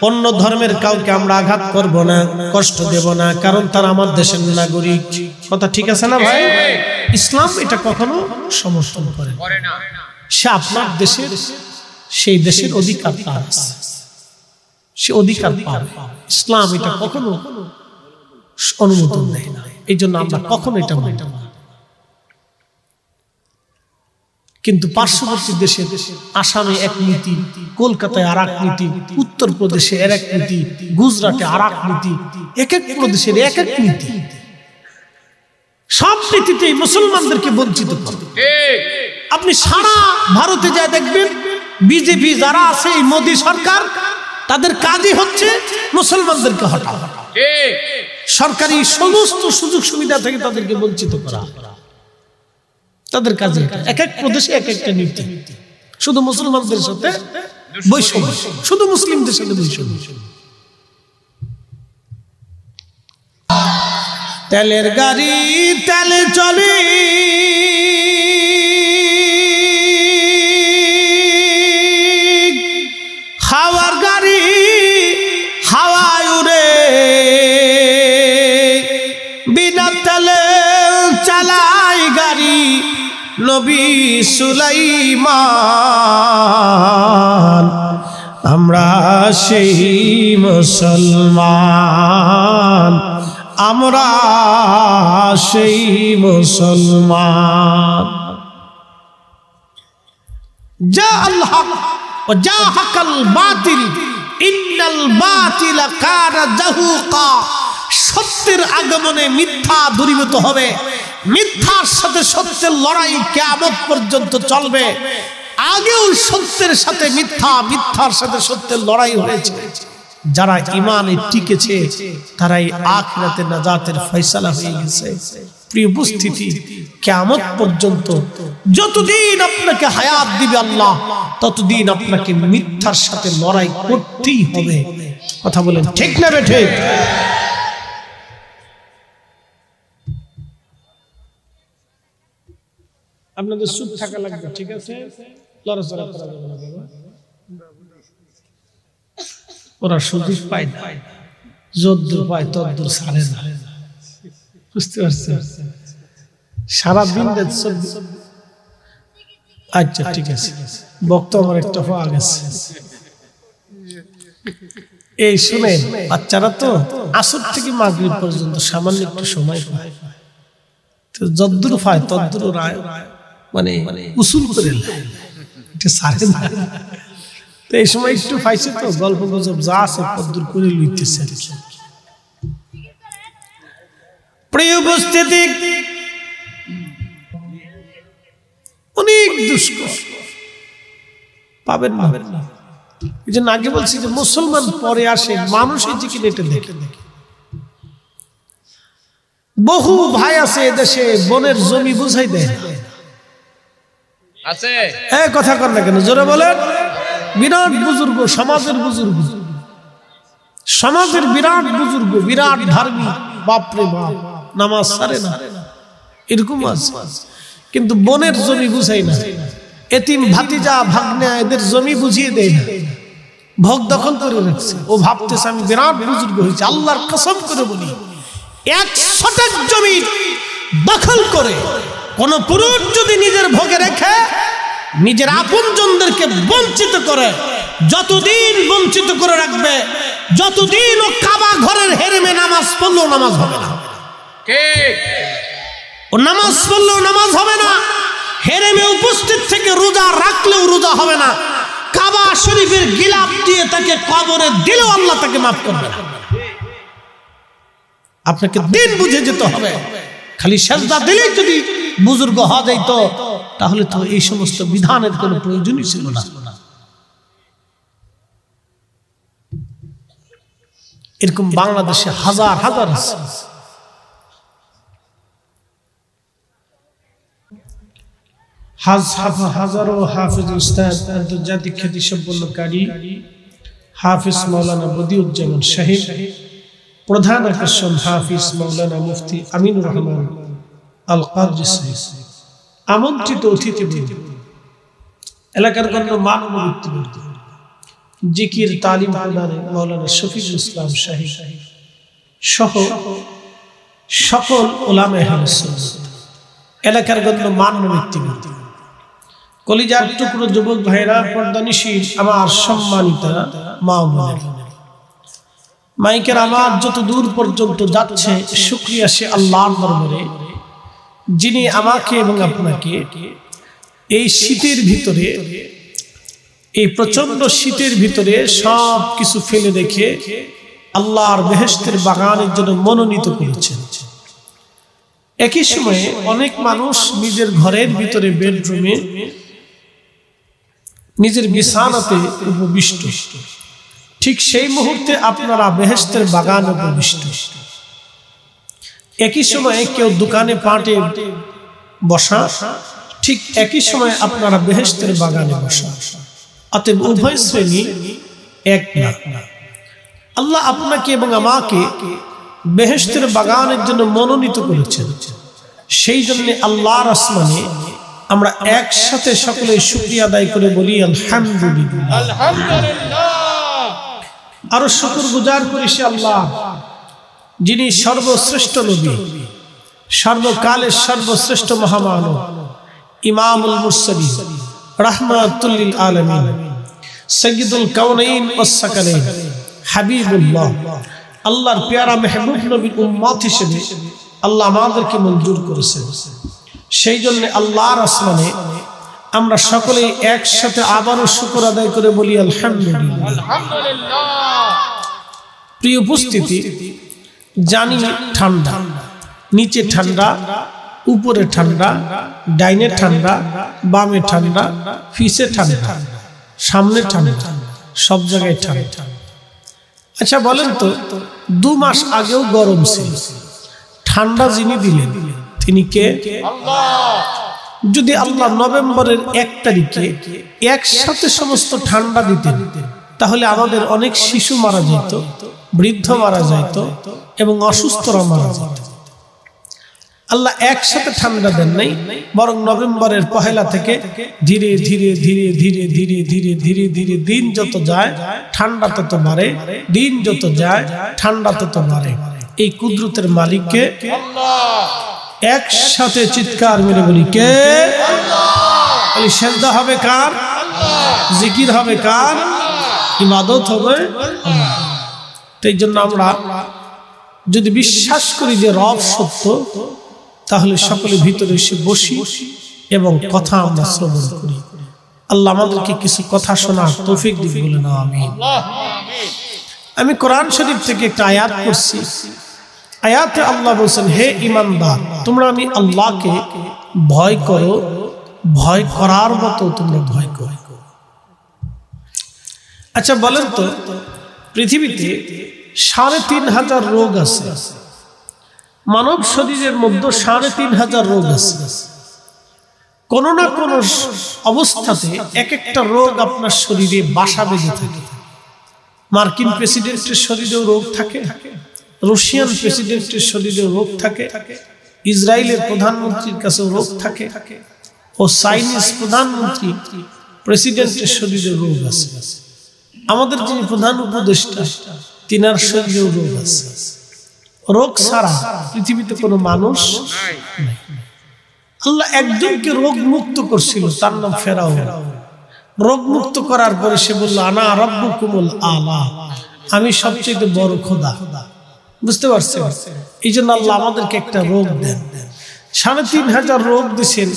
অন্য ধর্মের কাউকে আমরা আঘাত করব না, কষ্ট দেব না, কারণ তারা আমার দেশের নাগরিক। কথা ঠিক আছে না ভাই? ইসলাম এটা কখনো সমর্থন করে না। সে আপনার দেশের, সেই দেশের অধিকার তার আছে, সে অধিকার পাবে। ইসলাম এটা কখনো অনুমোদন দেয় না, এই জন্য আমরা কখনো এটা মানি না। কিন্তু পার্শ্ববর্তী দেশে আসামে এক নীতি, কলকাতায় আর এক নীতি, উত্তরপ্রদেশে আর এক নীতি, গুজরাটে আর এক নীতি, এক এক প্রদেশের এক এক নীতি। সব নীতিতেই মুসলমানদেরকে বঞ্চিত করে। আপনি সারা ভারতে যা দেখবেন বিজেপি যারা আছে, এই মোদী সরকার, তাদের কাজই হচ্ছে মুসলমানদেরকে হটানো, সরকারি সমস্ত সুযোগ সুবিধা থেকে তাদেরকে বঞ্চিত করা। তাদের কাজে এক এক প্রদেশে এক একটা নীতি, শুধু মুসলমানদের সাথে বৈষম্য, শুধু মুসলিমদের সাথে বৈষম্য। তেলের গাড়ি তেলে চলে, হাওয়ার গাড়ি হাওয়ায় উড়ে, বিনা তেলে চালাই গাড়ি নবী সুলাইমান। আমরা সেই মুসলমান, আমরা সেই মুসলমান। যা আল্লাহ ও যা হাকাল বাতিল, ইন্নাল বাতিলা কানা জাহুকা। সত্যের আগমনে মিথ্যা দূরীভূত হবে, মিথ্যার সাথে সত্যের লড়াই কিয়ামত পর্যন্ত চলবে। আগেও সত্যের সাথে মিথ্যা, মিথ্যার সাথে সত্যের লড়াই হয়েছে। যারা ঈমানে টিকেছে তারাই আখিরাতে নাজাতের ফয়সালা হয়ে গেছে। প্রিয় উপস্থিতি, কিয়ামত পর্যন্ত যতদিন আপনাকে হায়াত দিবে আল্লাহ, ততদিন আপনাকে মিথ্যার সাথে লড়াই করতেই হবে। কথা বলেন ঠিক না বেঠে? আপনাদের চুপ থাকা লাগবে, ঠিক আছে? লড়াচড়া করা যাবে না বাবা। ওরা সুযোগ পায় না, যদ্দূর পায় তদ্দূর ছাড়ে না। বুঝতে পারছেন? সারাদিন আচ্ছা ঠিক আছে, বক্তা আমার একটা পাওয়া গেছে। এই শুনেন, বাচ্চারা তো আসর থেকে মাগরিব পর্যন্ত সামান্য একটু সময় পায়, তো যদ্দূর পায় তদ্দূর ওরা মানে উসুল করে ছাড়ে না। তো এই সময় একটু পাইছে তো গল্প গুজব যা আছে তদ্দূর করে লইতেছে। প্রিয় উপস্থিতি, অনেক দুষ্কর পাবেন না। এই জন্য আগে বলছি যে মুসলমান পরে আসে, মানুষ এই যে কিনে দেখে। বহু ভাই আছে এদেশে বনের জমি বুঝাই দেয় আছে। কথা কর না কেন, জোরে বলেন। বিরাট বুজুর্গ, সমাজের বুজুর্গ, সমাজের বিরাট বুজুর্গ, বিরাট ধার্মিক, বাপরে বাপ, নামাজ ছাড়ে না, এরকম আছে। কিন্তু বনের জমি বুঝাই না, এতিম ভাতিজা ভাগ্নে এদের জমি বুঝিয়ে দেয় না, ভোগ দখল করে রাখছে। ও ভাবতেছে আমি বিরাট বুজুর্গ হয়েছে। আল্লাহর কসম করে বলি, 100 জমি দখল করে কোন পুরুষ যদি নিজের ভোগে রেখে নিজের আপনজনদেরকে বঞ্চিত করে, যতদিন বঞ্চিত করে রাখবে, যতদিন ও কাবা ঘরের হেরেমে নামাজ পড়লেও নামাজ হবে না। ও নামাজ পড়লেও নামাজ হবে না, হেরেমে উপস্থিত থেকে রোজা রাখলেও রোজা হবে না, কাবা শরীফের গিলাপ দিয়ে তাকে কবরে দিলেও আল্লাহ তাকে মাফ করবে না। আপনাকে দিন বুঝে যেতে হবে। খালি সেজদা দিলেই যদি বুজুর্গ হওয়া যাইত, তাহলে তো এই সমস্ত বিধানের কোনো প্রয়োজনই ছিল না। এরকম বাংলাদেশে হাজার হাজার আছে। হাজারো হাফিজ উস্তাদ, আন্তর্জাতিক খ্যাতি সম্পন্ন কারি হাফিজ মাওলানা বদিউজ্জামান সাহেব, প্রধান আকর্ষণ হাফিজ মাওলানা মুফতি আমিনুর রহমান আল কাদরি সাহেব, আমন্ত্রিত অতিথিবৃন্দ, এলাকার গণ্য মাননীয় ব্যক্তিবর্গ, জিকির তালিম প্রদানে মাওলানা শফিকুল ইসলাম সাহেব সহ সকল উলামায়ে আহলে সুন্নাত, এলাকার গণ্য মাননীয় ব্যক্তিবর্গ, কলিজার টুকরো যুবক ভাইরা, পর্দানিশী আমার সম্মানিতা মা ও বোনেরা, মাইকের আমার যত দূর পর্যন্ত যাচ্ছে, শুকরিয়া সে আল্লাহর দরবারে যিনি আমাকে এবং আপনাকে এই শীতের ভিতরে, এই প্রচন্ড শীতের ভিতরে সব কিছু ফেলে রেখে আল্লাহর বেহেশতের বাগানের জন্য মনোনীত করেছেন। একই সময়ে অনেক মানুষ নিজের ঘরের ভিতরে, বেডরুমে, নিজের বিছানাতে উপবিষ্ট, ঠিক সেই মুহূর্তে আপনারা বেহেশতের বাগানে উপবিষ্ট। একই সময়ে কেউ দোকানে পাটে বসা, ঠিক একই সময়ে আপনারা বেহেশতের বাগানে বসা। অতএব উভয় শ্রেণী এক না। আল্লাহ আপনাকে এবং আমাকে বেহেশতের বাগানের জন্য মনোনীত করেছেন। সেই জন্য আল্লাহর আসমানে আমরা একসাথে সকলে শুকরিয়া আদায় করে বলি আলহামদুলিল্লাহ। আরো শুকরগুজার করি সে আল্লাহ যিনি সর্বশ্রেষ্ঠ নবী, সর্বকালের সর্বশ্রেষ্ঠ মহামানব, ইমামুল মুরসালিন, রাহমাতুল লিল আলামিন, সাইয়্যিদুল কাউনাইন ওয়াস সাকালাইন, হাবিবুল্লাহ, আল্লাহর পেয়ারা মেহবুব নবীর উম্মত হিসেবে আল্লাহ আমাদেরকে মঞ্জুর করেছেন। সেই জন্য আল্লাহর আসমানে আমরা সকলেই একসাথে আবারও শুকর আদায় করে বলি আলহামদুলিল্লাহ। প্রিয় উপস্থিতি, জানি ঠান্ডা, নিচে ঠান্ডা, উপরে ঠান্ডা, ডাইনে ঠান্ডা, বামে ঠান্ডা, পিছে ঠান্ডা, সামনে ঠান্ডা, সব জায়গায় ঠান্ডা। আচ্ছা বলেন তো, 2 মাস আগেও গরম ছিল, ঠান্ডা যিনি দিলেন তিনি কে? যদি আল্লাহ নভেম্বরের 1 তারিখে একসাথে সমস্ত ঠান্ডা দিতেন, তাহলে আমাদের অনেক শিশু মারা যেত, বৃদ্ধ মারা যেত এবং অসুস্থরা মারা যেত। আল্লাহ একসাথে ঠান্ডা দেন নাই, বরং নভেম্বরের 1 থেকে ধীরে ধীরে ধীরে ধীরে ধীরে ধীরে ধীরে ধীরে দিন যত যায় ঠান্ডা তত বাড়ে, দিন যত যায় ঠান্ডা তত বাড়ে। এই কুদরতের মালিককে একসাথে চিৎকার মেরে বলি কে? আল্লাহ। সেজদা হবে কার? জিকির হবে কার? ইবাদত হবে আল্লাহ। এই জন্য আমরা যদি বিশ্বাস করি যে রব সত্য, তাহলে সকলে ভিতরে এসে বসি এবং কথা আমরা শ্রবণ করি। আল্লাহ আমাদেরকে কিছু কথা শোনার তৌফিক দিন, বলে না আমিন। আমি কোরআন শরীফ থেকে একটা আয়াত পড়ছি। আয়াতে আল্লাহ বলছেন, হে ঈমানদার, তোমরা আমি আল্লাহকে ভয় করো, ভয় করার মতো তোমরা ভয় করো। আচ্ছা বলেন তো, পৃথিবীতে ৩৫০০ রোগ আছে, মানব শরীরের মধ্যে ৩৫০০ রোগ আছে। কোন না কোন অবস্থাতে এক একটা রোগ আপনার শরীরে বাসা বেঁধে থাকে। মার্কিন প্রেসিডেন্টের শরীরেও রোগ থাকে, রাশিয়ান প্রেসিডেন্টের শরীরেও রোগ থাকে, ইসরায়েলের প্রধানমন্ত্রীর কাছেও রোগ থাকে, ও চাইনিজ প্রধানমন্ত্রী প্রেসিডেন্টের শরীরে রোগ আছে। আমাদের যিনি প্রধান উপদেষ্টা, তিনার শরীরেও রোগ আছে। রোগ ছাড়া পৃথিবীতে কোনো মানুষ নাই। আল্লাহ একজনকে রোগ মুক্ত করছিল, তার নাম ফেরাউন। রোগ মুক্ত করার পরে সে বলল, আনা রাব্বুকুমুল আলা, আমি সবচেয়ে বড় খোদা। বুঝতে পারছেন? এই জন্য আল্লাহ আমাদেরকে একটা রোগ দেন। ৩৫০০ রোগ দিয়েছেন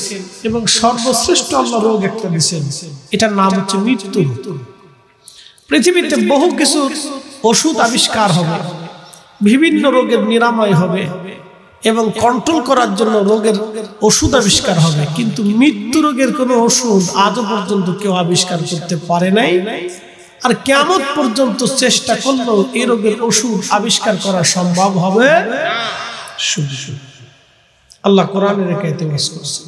এবং সর্বশ্রেষ্ঠ আল্লাহ রোগ একটা দিয়েছেন, এটার নাম হচ্ছে মৃত্যু। পৃথিবীতে বহু কিছু ওষুধ আবিষ্কার হবে, বিভিন্ন রোগের নিরাময় হবে এবং কন্ট্রোল করার জন্য রোগের ওষুধ আবিষ্কার হবে, কিন্তু মৃত্যু রোগের কোনো ওষুধ আজও পর্যন্ত কেউ আবিষ্কার করতে পারে নাই। আর কিয়ামত পর্যন্ত চেষ্টা করলেও এই রোগের ওষুধ আবিষ্কার করা সম্ভব হবে না। আল্লাহ কোরআনের আয়াতে ওয়াজ করছে,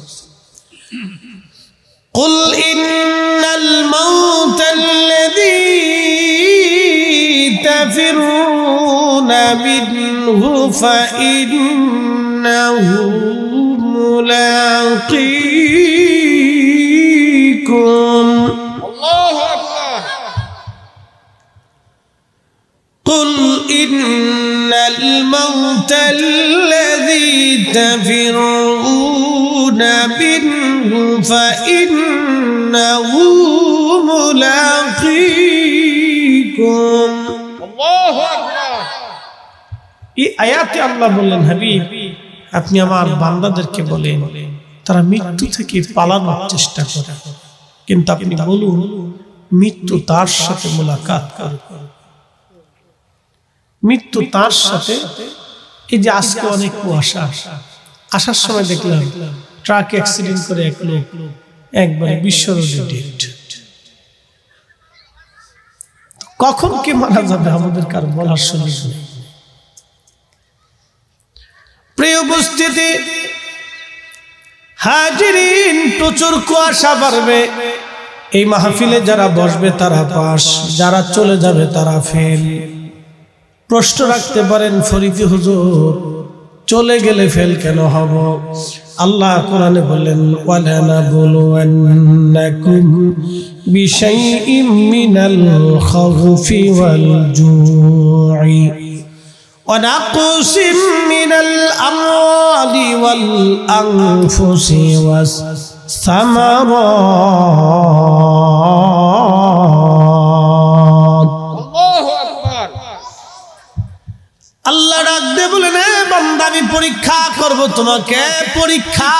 قل إن الموت الذي تفرون منه فإنه ملاقيكم الله أكبر قل إن الموت الذي تفرون منه فإنه ملاقيكم الله أكبر। এই আয়াতে আল্লাহ বললেন, হাবিব আপনি আমার বান্দাদেরকে বলেন তারা মৃত্যু থেকে পালানোর চেষ্টা করে, কিন্তু আপনি বলুন মৃত্যু তার সাথে মুলাকাত করবে। মৃত্যু তার সাথে। এই যে আজকে অনেক কুয়াশা, আসার সময় দেখলাম ট্রাক অ্যাক্সিডেন্ট করে এক লোক একবারে বিশ্বরোডে ডেড। কখন কে মারা যাবে আমাদের কার বলার সুযোগ নেই। প্রিয় উপস্থিতি, হাজিরিন, প্রচুর কুয়াশা বাড়বে। এই মাহফিলে যারা বসবে তারা পাস, যারা চলে যাবে তারা ফেল। প্রশ্ন রাখতে পারেন, ফরিদি হুজুর চলে গেলে ফেল কেন হব? আল্লাহ কোরআনে বললেন, ওয়ালানাবলুওয়ান্নাকুম বিশাইইম মিনাল খাউফি ওয়াল জুই ওয়া নাকসিম মিনাল আমওয়ালি ওয়াল আনফুসি ওয়াস সামারাত। আল্লাহ ডাক দিয়ে বলেন, এ বান্দা আমি পরীক্ষা করব তোমাকে। পরীক্ষা,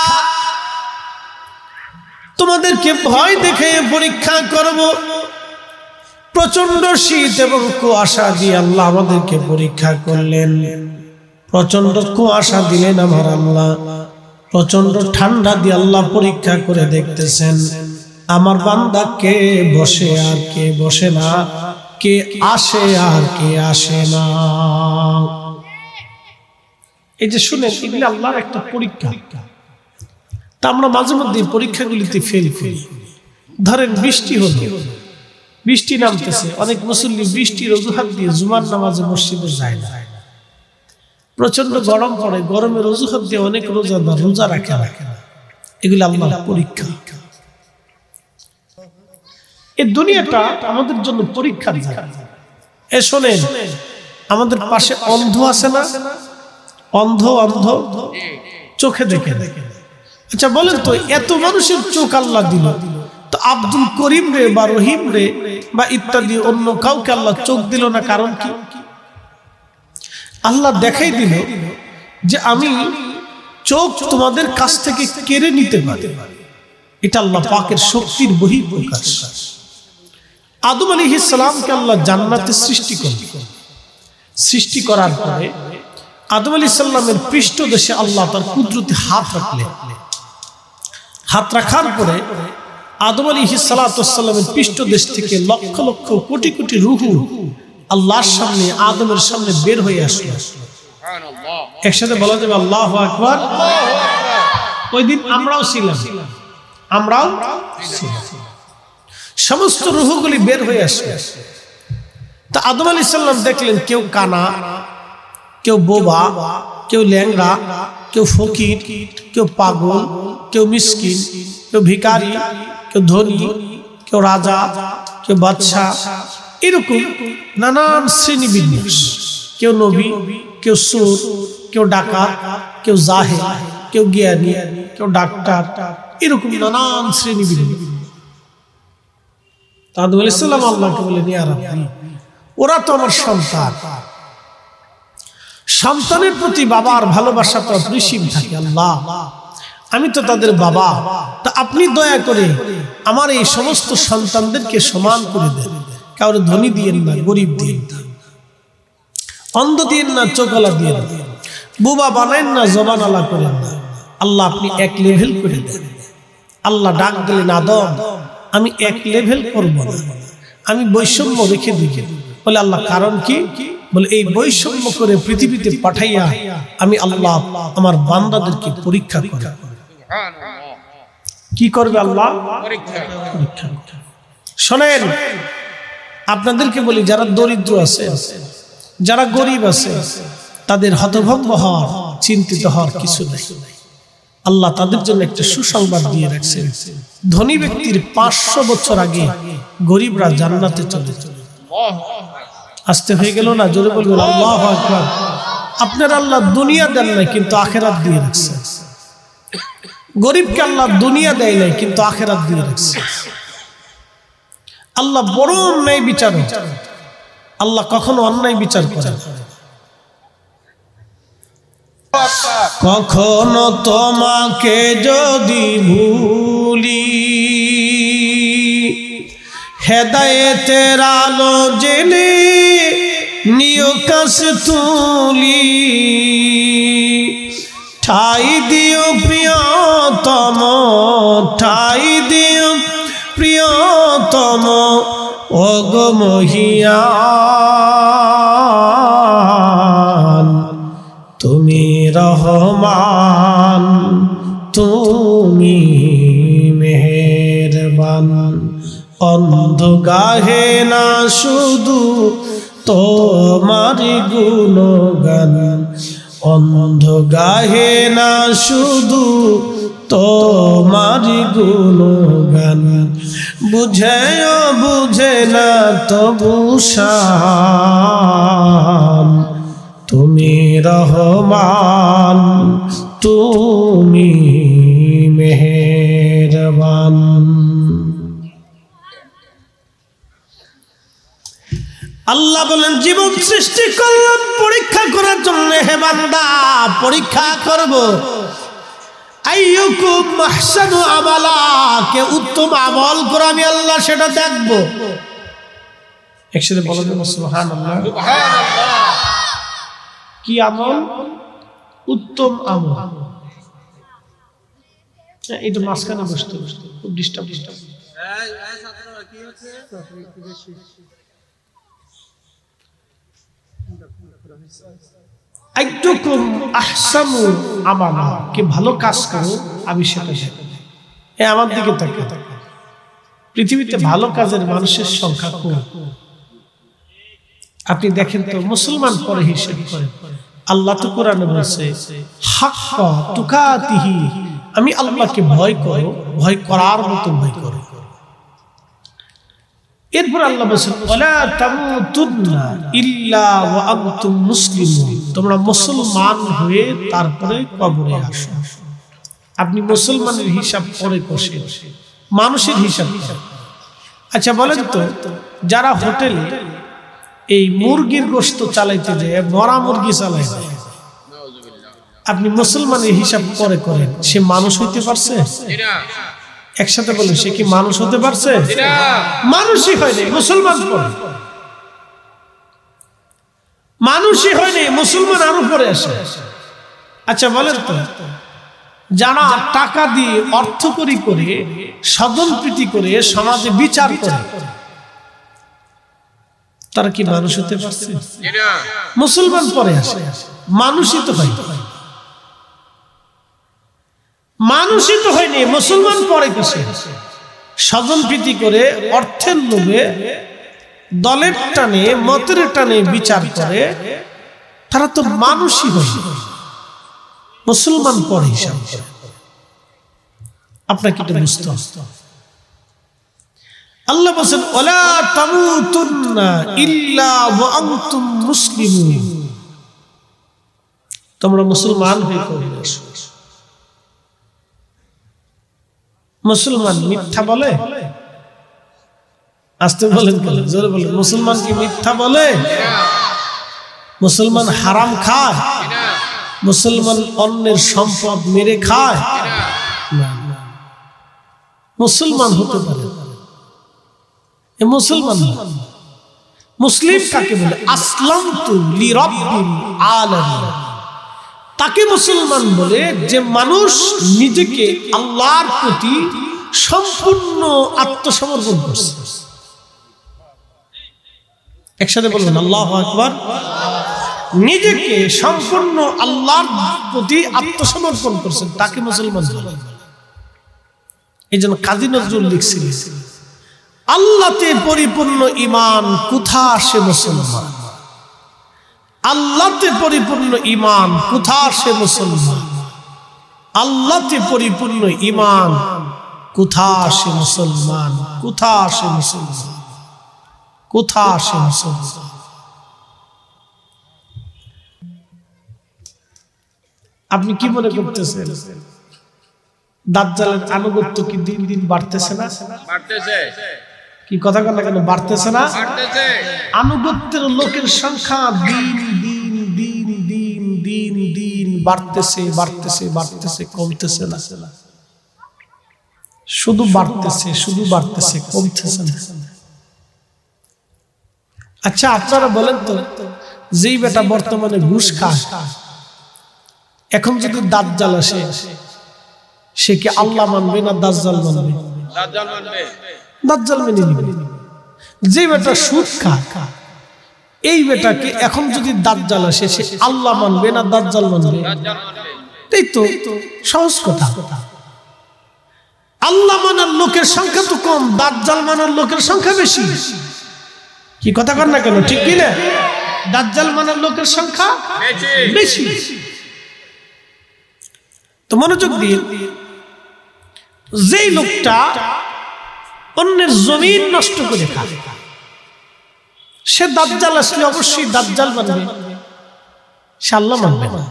তোমাদেরকে ভয় দেখে পরীক্ষা করব। প্রচন্ড শীত এবং কুয়াশা দিয়ে আল্লাহ আমাদেরকে পরীক্ষা করলেন। প্রচন্ড কুয়াশা দিলেন আমার আল্লাহ, প্রচন্ড ঠান্ডা দিয়ে আল্লাহ পরীক্ষা করে দেখতেছেন আমার বান্দা কে বসে আর কে বসে না, কে আসে আর কে আসে না। এই যে শুনেন, এগুলি আল্লাহর একটা পরীক্ষা। তা আমরা মাঝে মধ্যে পরীক্ষাগুলিতে ফেল করি। ধরেন বৃষ্টি হলো, বৃষ্টি নামতেছে, অনেক মুসল্লি বৃষ্টির অজুহাত দিয়ে জুমার নামাজে মসজিদে যায় না। প্রচন্ড গরম পড়ে, গরমের অজুহাত দিয়ে অনেক রোজাদার রোজা রাখে না। এগুলো আল্লাহর পরীক্ষা। এই দুনিয়াটা আমাদের জন্য পরীক্ষার জায়গা। এ শোনেন, আমাদের পাশে অন্ধ আছে না? অন্ধ চোখে দেখে। আচ্ছা বলেন তো, এত মানুষের চোখ আল্লাহ দিল, তো আব্দুল করিম রে বা রহিম রে বা ইত্যাদি অন্য কাউকে আল্লাহ চোখ দিল না? কারণ কি? আল্লাহ দেখাই দিল যে আমি চোখ তোমাদের কাছ থেকে কেড়ে নিতে পারি। এটা আল্লাহ পাকের শক্তির বহিঃপ্রকাশ। আদম আলাইহিস সালামকে আল্লাহ জান্নাতে সৃষ্টি করলেন। সৃষ্টি করার পরে আদম আলাইহিস সালামের পৃষ্ঠদেশে আল্লাহ তার কুদরতি হাত রাখলেন। হাত রাখার পরে আদম আলাইহিস সালামের পৃষ্ঠদেশ থেকে লক্ষ লক্ষ কোটি কোটি রূহ আল্লাহর সামনে, আদমের সামনে বের হয়ে আসলো। একসাথে বলা যাবে আল্লাহু আকবার। ওই দিন আমরাও ছিলাম, সমস্ত রূহগুলি বের হয়ে আসলো। তা আদম আলাইহিস সালাম দেখলেন কেউ কানা, কেউ বোবা, কেউ ল্যাংড়া, কেউ ফকির, কেউ পাগল, কেউ মিসকিন, কেউ ভিখারি, কেউ ধনী, কেউ রাজা, কেউ বাদশা, এরকম নানান শ্রেণী বিন্যাস। কেউ নবী, কেউ সুর, কেউ ডাকাত, কেউ জাহেল, কেউ জ্ঞানী, কেউ ডাক্তার, এরকম নানান শ্রেণী বিন্যাস। আদম আলাইহিস সালাম আল্লাহকে বলেন, ইয়া রাব্বি, ওরা তো আমার সন্তান, সন্তানের প্রতি বাবার ভালোবাসা তো অপরিসীম থাকে। আল্লাহ, আমি তো তাদের বাবা, তা আপনি দয়া করে আমার এই সমস্ত সন্তানদেরকে সমান করে দেন। কাউরে ধনী দিয়েন না, গরিব দিয়েন না, অন্ধ দিয়েন না, চোখওয়ালা দিয়েন না, বুবা বানাইন না, জবানওয়ালা করেন না। আল্লাহ আপনি এক লেভেল করে দেন। আল্লাহ ডাক দিলেন, আদম আমি এক লেভেল করব না, আমি বৈষম্য রেখে দিব। বলে আল্লাহ কারণ কি? বলে এই বৈষম্য করে পৃথিবীতে পাঠাইয়া আমি আল্লাহ আমার বান্দাদেরকে পরীক্ষা করব। কি করবে আল্লাহ? পরীক্ষা। শোনেন, আপনাদেরকে বলি, যারা দরিদ্র আছে, যারা গরিব আছে, তাদের হতভম্ব হওয়ার, চিন্তিত হওয়ার কিছু নেই। আল্লাহ তাদের জন্য একটা সুসংবাদ দিয়ে রাখছেন। ধনী ব্যক্তির 500 বছর আগে গরিবরা জান্নাতে চলে যাবে। আসতে হয়ে গেল না? জোরে বলবেন আল্লাহু আকবার। আপনার আল্লাহ দুনিয়া দেন নাই, কিন্তু আখেরাত দিয়ে রাখছে। গরিবকে আল্লাহ দুনিয়া দেয় নাই, কিন্তু আখেরাত দিয়ে রাখছে। আল্লাহ বড় অন্যায় বিচারক। আল্লাহ কখনো অন্যায় বিচার করেন। কখনো তোমাকে যদি ভুলি, হেদায়েতের আলো জেনে নিও কাছে তুলি, ঠাই দিও প্রিয়তম, ঠাই দিও প্রিয়তম, ওগো মহিয়ান তুমি রহমান, তুমি মেহেরবান। অন্ধ গাহে না শুধু তোমার গুণগান, অন্ধ গাহে না শুধু তোমার গুণগান। বুঝেও বুঝে না তবু শান, তুমি রহমান, তুমি মেহেরবান। আল্লাহ বলেন, জীবন সৃষ্টি করলাম পরীক্ষা করার জন্য। হে বান্দা, পরীক্ষা করব আইয়ুকুম আহসানু আমালা, কে উত্তম আমল করে আমি আল্লাহ সেটা দেখব। একসাথে বলেন সুবহানাল্লাহ। সুবহানাল্লাহ। কি আমল? উত্তম আমল। এটা মাঝখানে বসতে বসতে খুব ডিস্টার্ব। আইয়ুকুম আহসানু আমালা, কে ভালো কাজ করো আমি সেটা জানি। আমার দিকে তাকাও, পৃথিবীতে ভালো কাজের মানুষের সংখ্যা কম। আপনি দেখেন তো, মুসলমান পরে হিসেব করেন, আল্লাহ তো কোরআনে বলছে হাক্কা তুকাতিহি, আমি আল্লাহকে ভয় করো, ভয় করার মতো ভয় করো। এরপর আল্লাহ বলেছেন ওয়ালা তামুতুন্না ইল্লা ওয়া আনতুম মুসলিমুন, তোমরা মুসলমান হয়ে তারপরে কবরে আসো। আপনি মুসলমানের হিসাব পরে কষেন, মানুষের হিসাব করেন। আচ্ছা বলেন তো, যারা হোটেলে এই মুরগির গোশত চালাইতে যায়, মরা মুরগি চালাই, আপনি মুসলমানের হিসাব পরে করেন, সে মানুষ হইতে পারছে? একসাথে বলেন, সে কি মানুষ হতে পারছে? মানুষই হয়নি, মুসলমান পরে। মানুষই হয়নি, মুসলমান আরো পরে আসে। আচ্ছা বলেন তো, যারা টাকা দিয়ে অর্থকরী করে স্বজনপ্রীতি করে সমাজে বিচার করে, তারা কি মানুষ হতে পারছে? মুসলমান পরে আসে, মানুষই তো হয়, মানুষই তো হয়নি, মুসলমান পরে গেছে। স্বজনপ্রীতি করে অর্থের লোভে, দলের টানে, মতের টানে বিচার করে, তারা তো মানুষই হয়, মুসলমান পরে হিসাব করে। আপনাকে এটা বুঝতে হবে। আল্লাহ বলেন ওয়ালা তামুতুন্না ইল্লা ওয়া আনতুম মুসলিমুন, তোমরা মুসলমান হয়ে কবরে আসো। মুসলমান মিথ্যা বলে? আসতে বলেন, জোরে বলেন। মুসলমান কি মিথ্যা বলে? মুসলমান হারাম খায়? মুসলমান অন্যের সম্পদ মেরে খায়? না। মুসলমান হতে পারে, মুসলমান। মুসলিম কাকে বলে? আসলামতু লিরাব্বিল আলামিন, তাকে মুসলমান বলে যে মানুষ নিজেকে আল্লাহর প্রতি সম্পূর্ণ আত্মসমর্পণ করছে। একসাথে বলবেন আল্লাহু আকবার। নিজেকে সম্পূর্ণ আল্লাহর প্রতি আত্মসমর্পণ করছেন, তাকে মুসলমান বলে। এই জন্য কাজী নজরুল লিখছিলেন, আল্লাহতে পরিপূর্ণ ঈমান কোথা সে মুসলমান, আল্লাহতে পরিপূর্ণ ঈমান কোথা সে মুসলমান, আল্লাহতে পরিপূর্ণ ঈমান কোথা সে মুসলমান, কোথা সে মুসলমান, কোথা সে মুসলমান। আপনি কি মনে করতেছেন, দাজ্জালের আনুগত্য কি দিন দিন বাড়তেছে না? বাড়তেছে। কি কথা বলেন না কেন, বাড়তেছে না? বাড়তেছে। আনুগত্যের লোকের সংখ্যা দিন দিন দিন দিন দিন দিন বাড়তেছে, বাড়তেছে, বাড়তেছে, কমতেছে না। শুধু বাড়তেছে, শুধু বাড়তেছে, কমতেছে না। আচ্ছা আপনারা বলেন তো, যেই বেটা বর্তমানে ঘুষ খায়, এখন যদি দাজ্জাল আসে, সে কি আল্লাহ মানবে না দাজ্জাল মানবে? দাজ্জাল মানবে, দাজ্জাল মেনে নিবে। যে বেটা সুদ খায়, এই বেটাকে এখন যদি দাজ্জাল আসে, সে আল্লাহ মানবে না দাজ্জাল মানবে? দাজ্জাল মানবে। এই তো সহজ কথা। আল্লাহ মানার লোকের সংখ্যা তো কম, দাজ্জাল মানার লোকের সংখ্যা বেশি। কি কথা কর না কেন, ঠিক কি না? দাজ্জাল মানার লোকের সংখ্যা বেশি। তো মনোযোগ দিয়ে, যেই লোকটা অন্যের জমিন নষ্ট করে খায়, সে দাজ্জাল আসলে অবশ্যই দাজ্জাল মানবে, সে আল্লাহ মানবে না।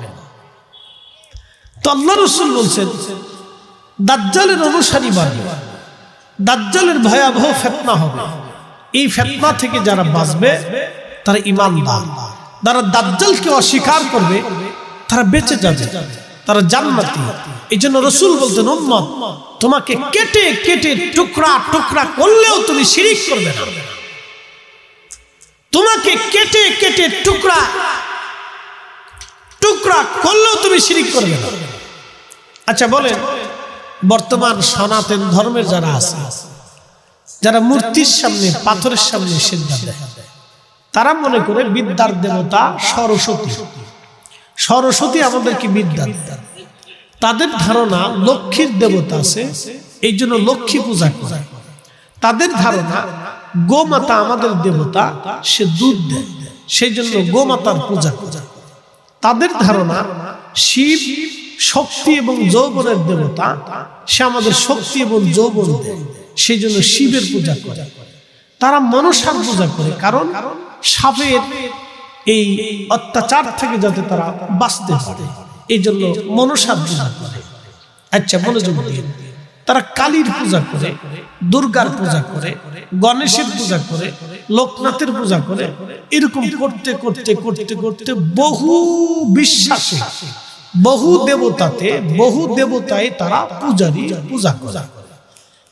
তো আল্লাহ রাসূল বলছেন, দাজ্জালের অনুসারী বাড়বে, দাজ্জালের ভয়াবহ ফিতনা হবে। এই ফিতনা থেকে যারা বাঁচবে তারা ঈমানদার, যারা দাজ্জালকে অস্বীকার করবে তারা বেঁচে যাবে, তারা জান্নাতি। এই জন্য রাসূল বলতেন, উম্মত তোমাকে কেটে কেটে টুকরা টুকরা করলেও তুমি শিরিক করবে না। তোমাকে কেটে কেটে টুকরা টুকরা করলেও তুমি শিরিক করবে না। আচ্ছা বলেন, বর্তমান সনাতন ধর্মের যারা আছে, যারা মূর্তির সামনে পাথরের সামনে সিজদা দেয়, তারা মনে করে বিদ্যার দেবতা সরস্বতী, সরস্বতী আমাদেরকে বিদ্যা দেয়। তাদের ধারণা লক্ষ্মীর দেবতা আছে, এই জন্য লক্ষ্মী পূজা করে। তাদের ধারণা গোমাতা আমাদের দেবতা, সে দুধ দেয়, সেই জন্য গোমাতার পূজা করে। তাদের ধারণা শিব শক্তি এবং যৌবনের দেবতা, সে আমাদের শক্তি এবং যৌবন দেয়, সেই জন্য শিবের পূজা করে। তারা মনসার পূজা করে, কারণ সাপের এই অত্যাচার থেকে যাতে তারা বাঁচতে পারে, এই জন্য মনসার পূজা করে। আচ্ছা মনোযোগ দিয়ে, তারা কালীর পূজা করে, দুর্গার পূজা করে, গণেশের পূজা করে, লোকনাথের পূজা করে। এরকম করতে করতে করতে করতে বহু বিশ্বাসে, বহু দেবতাতে, বহু দেবতায় তারা পূজারী পূজা করে।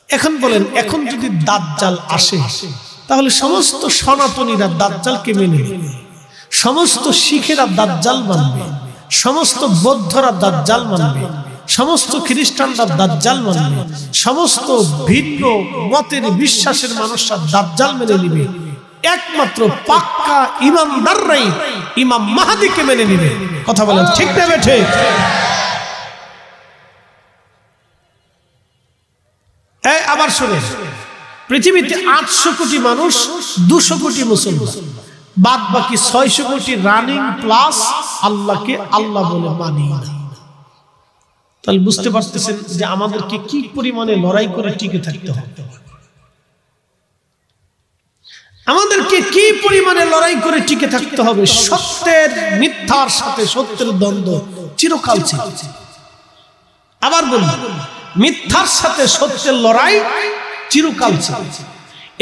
এখন বলেন, এখন যদি দাজ্জাল আসে, তাহলে সমস্ত সনাতনীরা দাজ্জালকে মেনে নেবে, সমস্ত শিখেরা দাজ্জাল মানবে, সমস্ত বৌদ্ধরা দাজ্জাল মানবে, সমস্ত খ্রিস্টানরা দাজ্জাল মানবে, সমস্ত ভিন্ন মতের বিশ্বাসের মানুষরা দাজ্জাল মেনে নিবে। একমাত্র পাক্কা ইমানদাররাই ইমাম মাহদীকে মেনে নিবে। কথা বলেন ঠিক না বেঠে? এই আবার শুনেন, পৃথিবীতে 800 কোটি মানুষ, 200 কোটি মুসলমান, বাদ বাকি 600 কোটি রানিং প্লাস আল্লাহকে আল্লাহ বলে মানি না। তাহলে বুঝতে পারতেছেন যে আমাদেরকে কি পরিমাণে লড়াই করে টিকে থাকতে হবে, আমাদেরকে কি পরিমাণে লড়াই করে টিকে থাকতে হবে। সত্যের মিথ্যার সাথে সত্যের দ্বন্দ্ব চিরকাল ছিল। আবার বলি, মিথ্যার সাথে সত্যের লড়াই চিরকাল ছিল,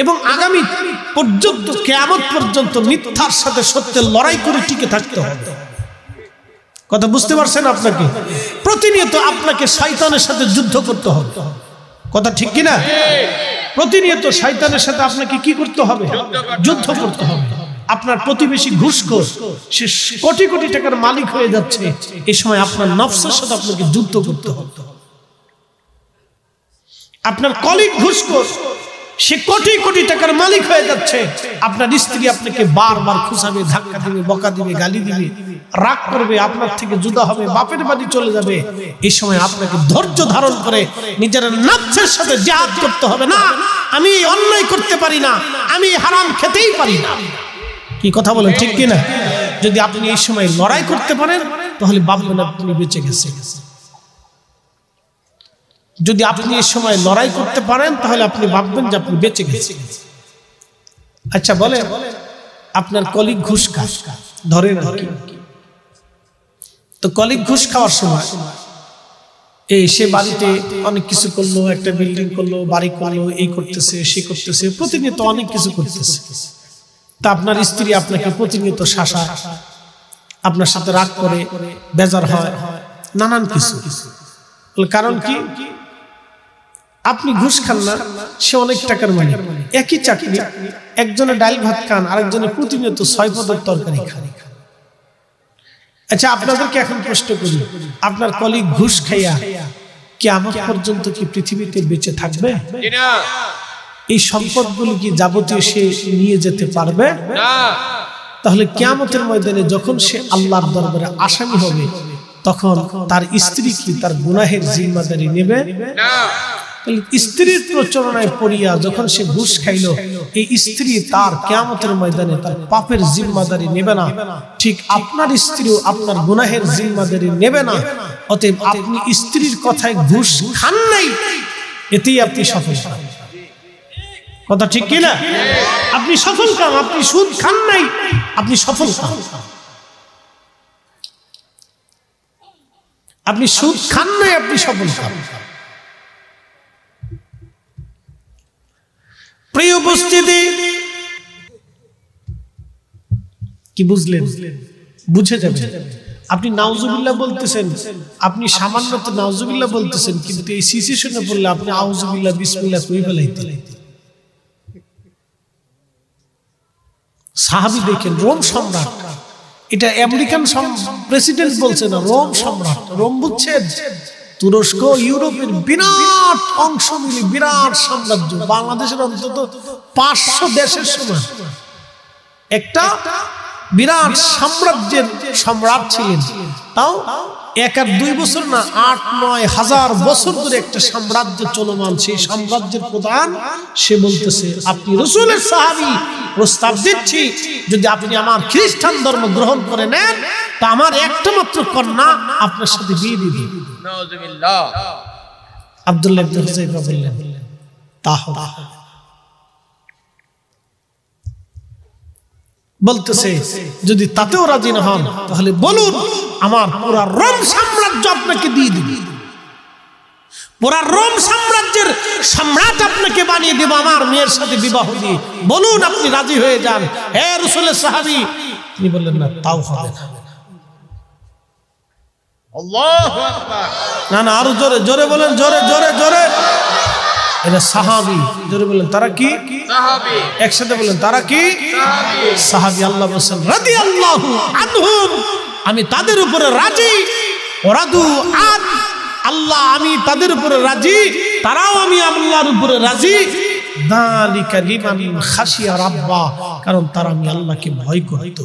এবং আগামী পর্যন্ত, কিয়ামত পর্যন্ত মিথ্যার সাথে সত্যের লড়াই করে টিকে থাকতে হবে। কথা বুঝতে পারছেন? আপনাকে প্রতিনিয়ত আপনাকে শয়তানের সাথে যুদ্ধ করতে হবে। কথা ঠিক কিনা? প্রতিনিয়ত শয়তানের সাথে আপনাকে কি করতে হবে? যুদ্ধ করতে হবে। আপনার প্রতিবেশী ঘুষখোর, সে কোটি কোটি টাকার মালিক হয়ে যাচ্ছে, এই সময় আপনার নফসের সাথে আপনাকে যুদ্ধ করতে হবে। আপনার কলিগ ঘুষখোর, সে কোটি কোটি টাকার মালিক হয়ে যাচ্ছে, আপনার স্ত্রী আপনাকে বারবার খুঁচাবে, ধাক্কা দিবে, বকা দিবে, গালি দিবে, রাগ করবে, আপনার থেকে জুদা হবে, বাপের বাড়ি চলে যাবে। এই সময় আপনাকে ধৈর্য ধারণ করে নিজের নফসের সাথে জিহাদ করতে হবে। না, আমি অন্যায় করতে পারি না, আমি হারাম খেতেই পারি না। কি কথা বলেন ঠিক কিনা? যদি আপনি এই সময় লড়াই করতে পারেন, তাহলে ভাববেন আপনি বেঁচে গেছেন। যদি আপনি এই সময় লড়াই করতে পারেন, তাহলে আপনি ভাববেন যে আপনি বেঁচে গেছেন। আচ্ছা বলেন, আপনার কলিগ ঘুষ খায়, ধরে না, তো কলিগ ঘুষ খাওয়ার সময় সে বাড়িতে অনেক কিছু করলো, একটা বিল্ডিং করলো, বাড়ি করলো, এই করতেছে, সে করতেছে, প্রতিনিয়ত অনেক কিছু করতেছে। তা আপনার স্ত্রী আপনাকে প্রতিনিয়ত শাসায়, আপনার সাথে রাগ করে, বেজার হয়, নানান কিছু। কারণ কি? আপনি ঘুষ খান না, সে অনেক টাকার মালিক, একই চাকরি, একজনে ডাল ভাত খান, আরেকজনে প্রতিনিয়ত 6 পদের তরকারি খান। আচ্ছা আপনাদেরকে এখন প্রশ্ন করি, আপনার কলিগ ঘুষ খাইয়া কিয়ামত পর্যন্ত কি পৃথিবীতে বেঁচে থাকবে? এই সম্পদগুলো কি যাবতীয় সে নিয়ে যেতে পারবে? তাহলে কিয়ামতের ময়দানে যখন সে আল্লাহর দরবারে আসামি হবে, তখন তার স্ত্রী কি তার গুনাহের জিম্মাদারি নেবে? স্ত্রীর প্রচলনায় পড়িয়া যখন সে ঘুষ খাইলো, এই স্ত্রী তার কিয়ামতের ময়দানে তার পাপের জিম্মাদারি নেবে না। ঠিক আপনার স্ত্রীও আপনার গুনাহের জিম্মাদারি নেবে না। অতএব আপনি স্ত্রীর কথায় ঘুষ খান নাই, এতেই আপনি সফল কাম। কথা ঠিক কিনা? আপনি সফল কাম। আপনি সুদ খান নাই, আপনি সফল কাম। আপনি সুদ খান নাই, আপনি সফল কাম। প্রিয় উপস্থিতি, কি বুঝলেন? বুঝে যাবেন। আপনি নাউজুবিল্লাহ বলতেছেন, আপনি সামান্য তো নাউজুবিল্লাহ বলতেছেন, কিন্তু এই সিচুয়েশনে পড়লে আপনি আউযুবিল্লাহ বিসমিল্লাহ কই ফেলাইতেন। সাহাবী দেখেন, রোম সম্রাট এটা আমেরিকান প্রেসিডেন্ট বলছে না, রোম সম্রাট। রোম বুঝছেন? তুরস্ক ইউরোপের বিরাট অংশ মিলে বিরাট সাম্রাজ্য, বাংলাদেশের অন্তত 500 দেশের সমান একটা বিরাট সাম্রাজ্যের সম্রাট ছিলেন। তাও 1 আর 2 বছর না, 8-9 হাজার বছর ধরে একটা সাম্রাজ্য চলমান। সেই সাম্রাজ্যের প্রধান সে বলতেছে, আপনি রাসূলের সাহাবী, প্রস্তাব দিচ্ছি যদি আপনি আমার খ্রিস্টান ধর্ম গ্রহণ করে নেন তা আমার একটা মাত্র কন্যা আপনার সাথে বিয়ে দিয়ে দিই। নাউযুবিল্লাহ। আব্দুল্লাহ ইবনে হুযায়ফা বললেন, তা হবে। বলতেছে যদি তাতেও রাজি না হন তাহলে বলুন আমার পুরা রোম সাম্রাজ্য আপনাকে দিয়ে দিব, পুরা রোম সাম্রাজ্যের সম্রাট আপনাকে বানিয়ে দেব আমার মেয়ের সাথে বিবাহ দিয়ে। বলুন আপনি রাজি হয়ে যান হে রাসূলের সাহাবী। তিনি বললেন না, তাও হবে না। আল্লাহু আকবার। না না, আরো জোরে জোরে বলেন, জোরে জোরে জোরে। এরা সাহাবী, জোরে বলেন তারা কি? সাহাবী। একসাথে বলেন তারা কি? সাহাবী। সাহাবী। আল্লাহ বলেন রাদিয়াল্লাহু আনহুম, আমি তাদের উপরে রাজি। ওরাদু আন, আল্লাহ আমি তাদের উপরে রাজি, তারাও আমি আল্লাহর উপরে রাজি। যালিকা লিমান খাশিয়া রাব্বা, কারণ তারা আমি আল্লাহকে ভয় করত।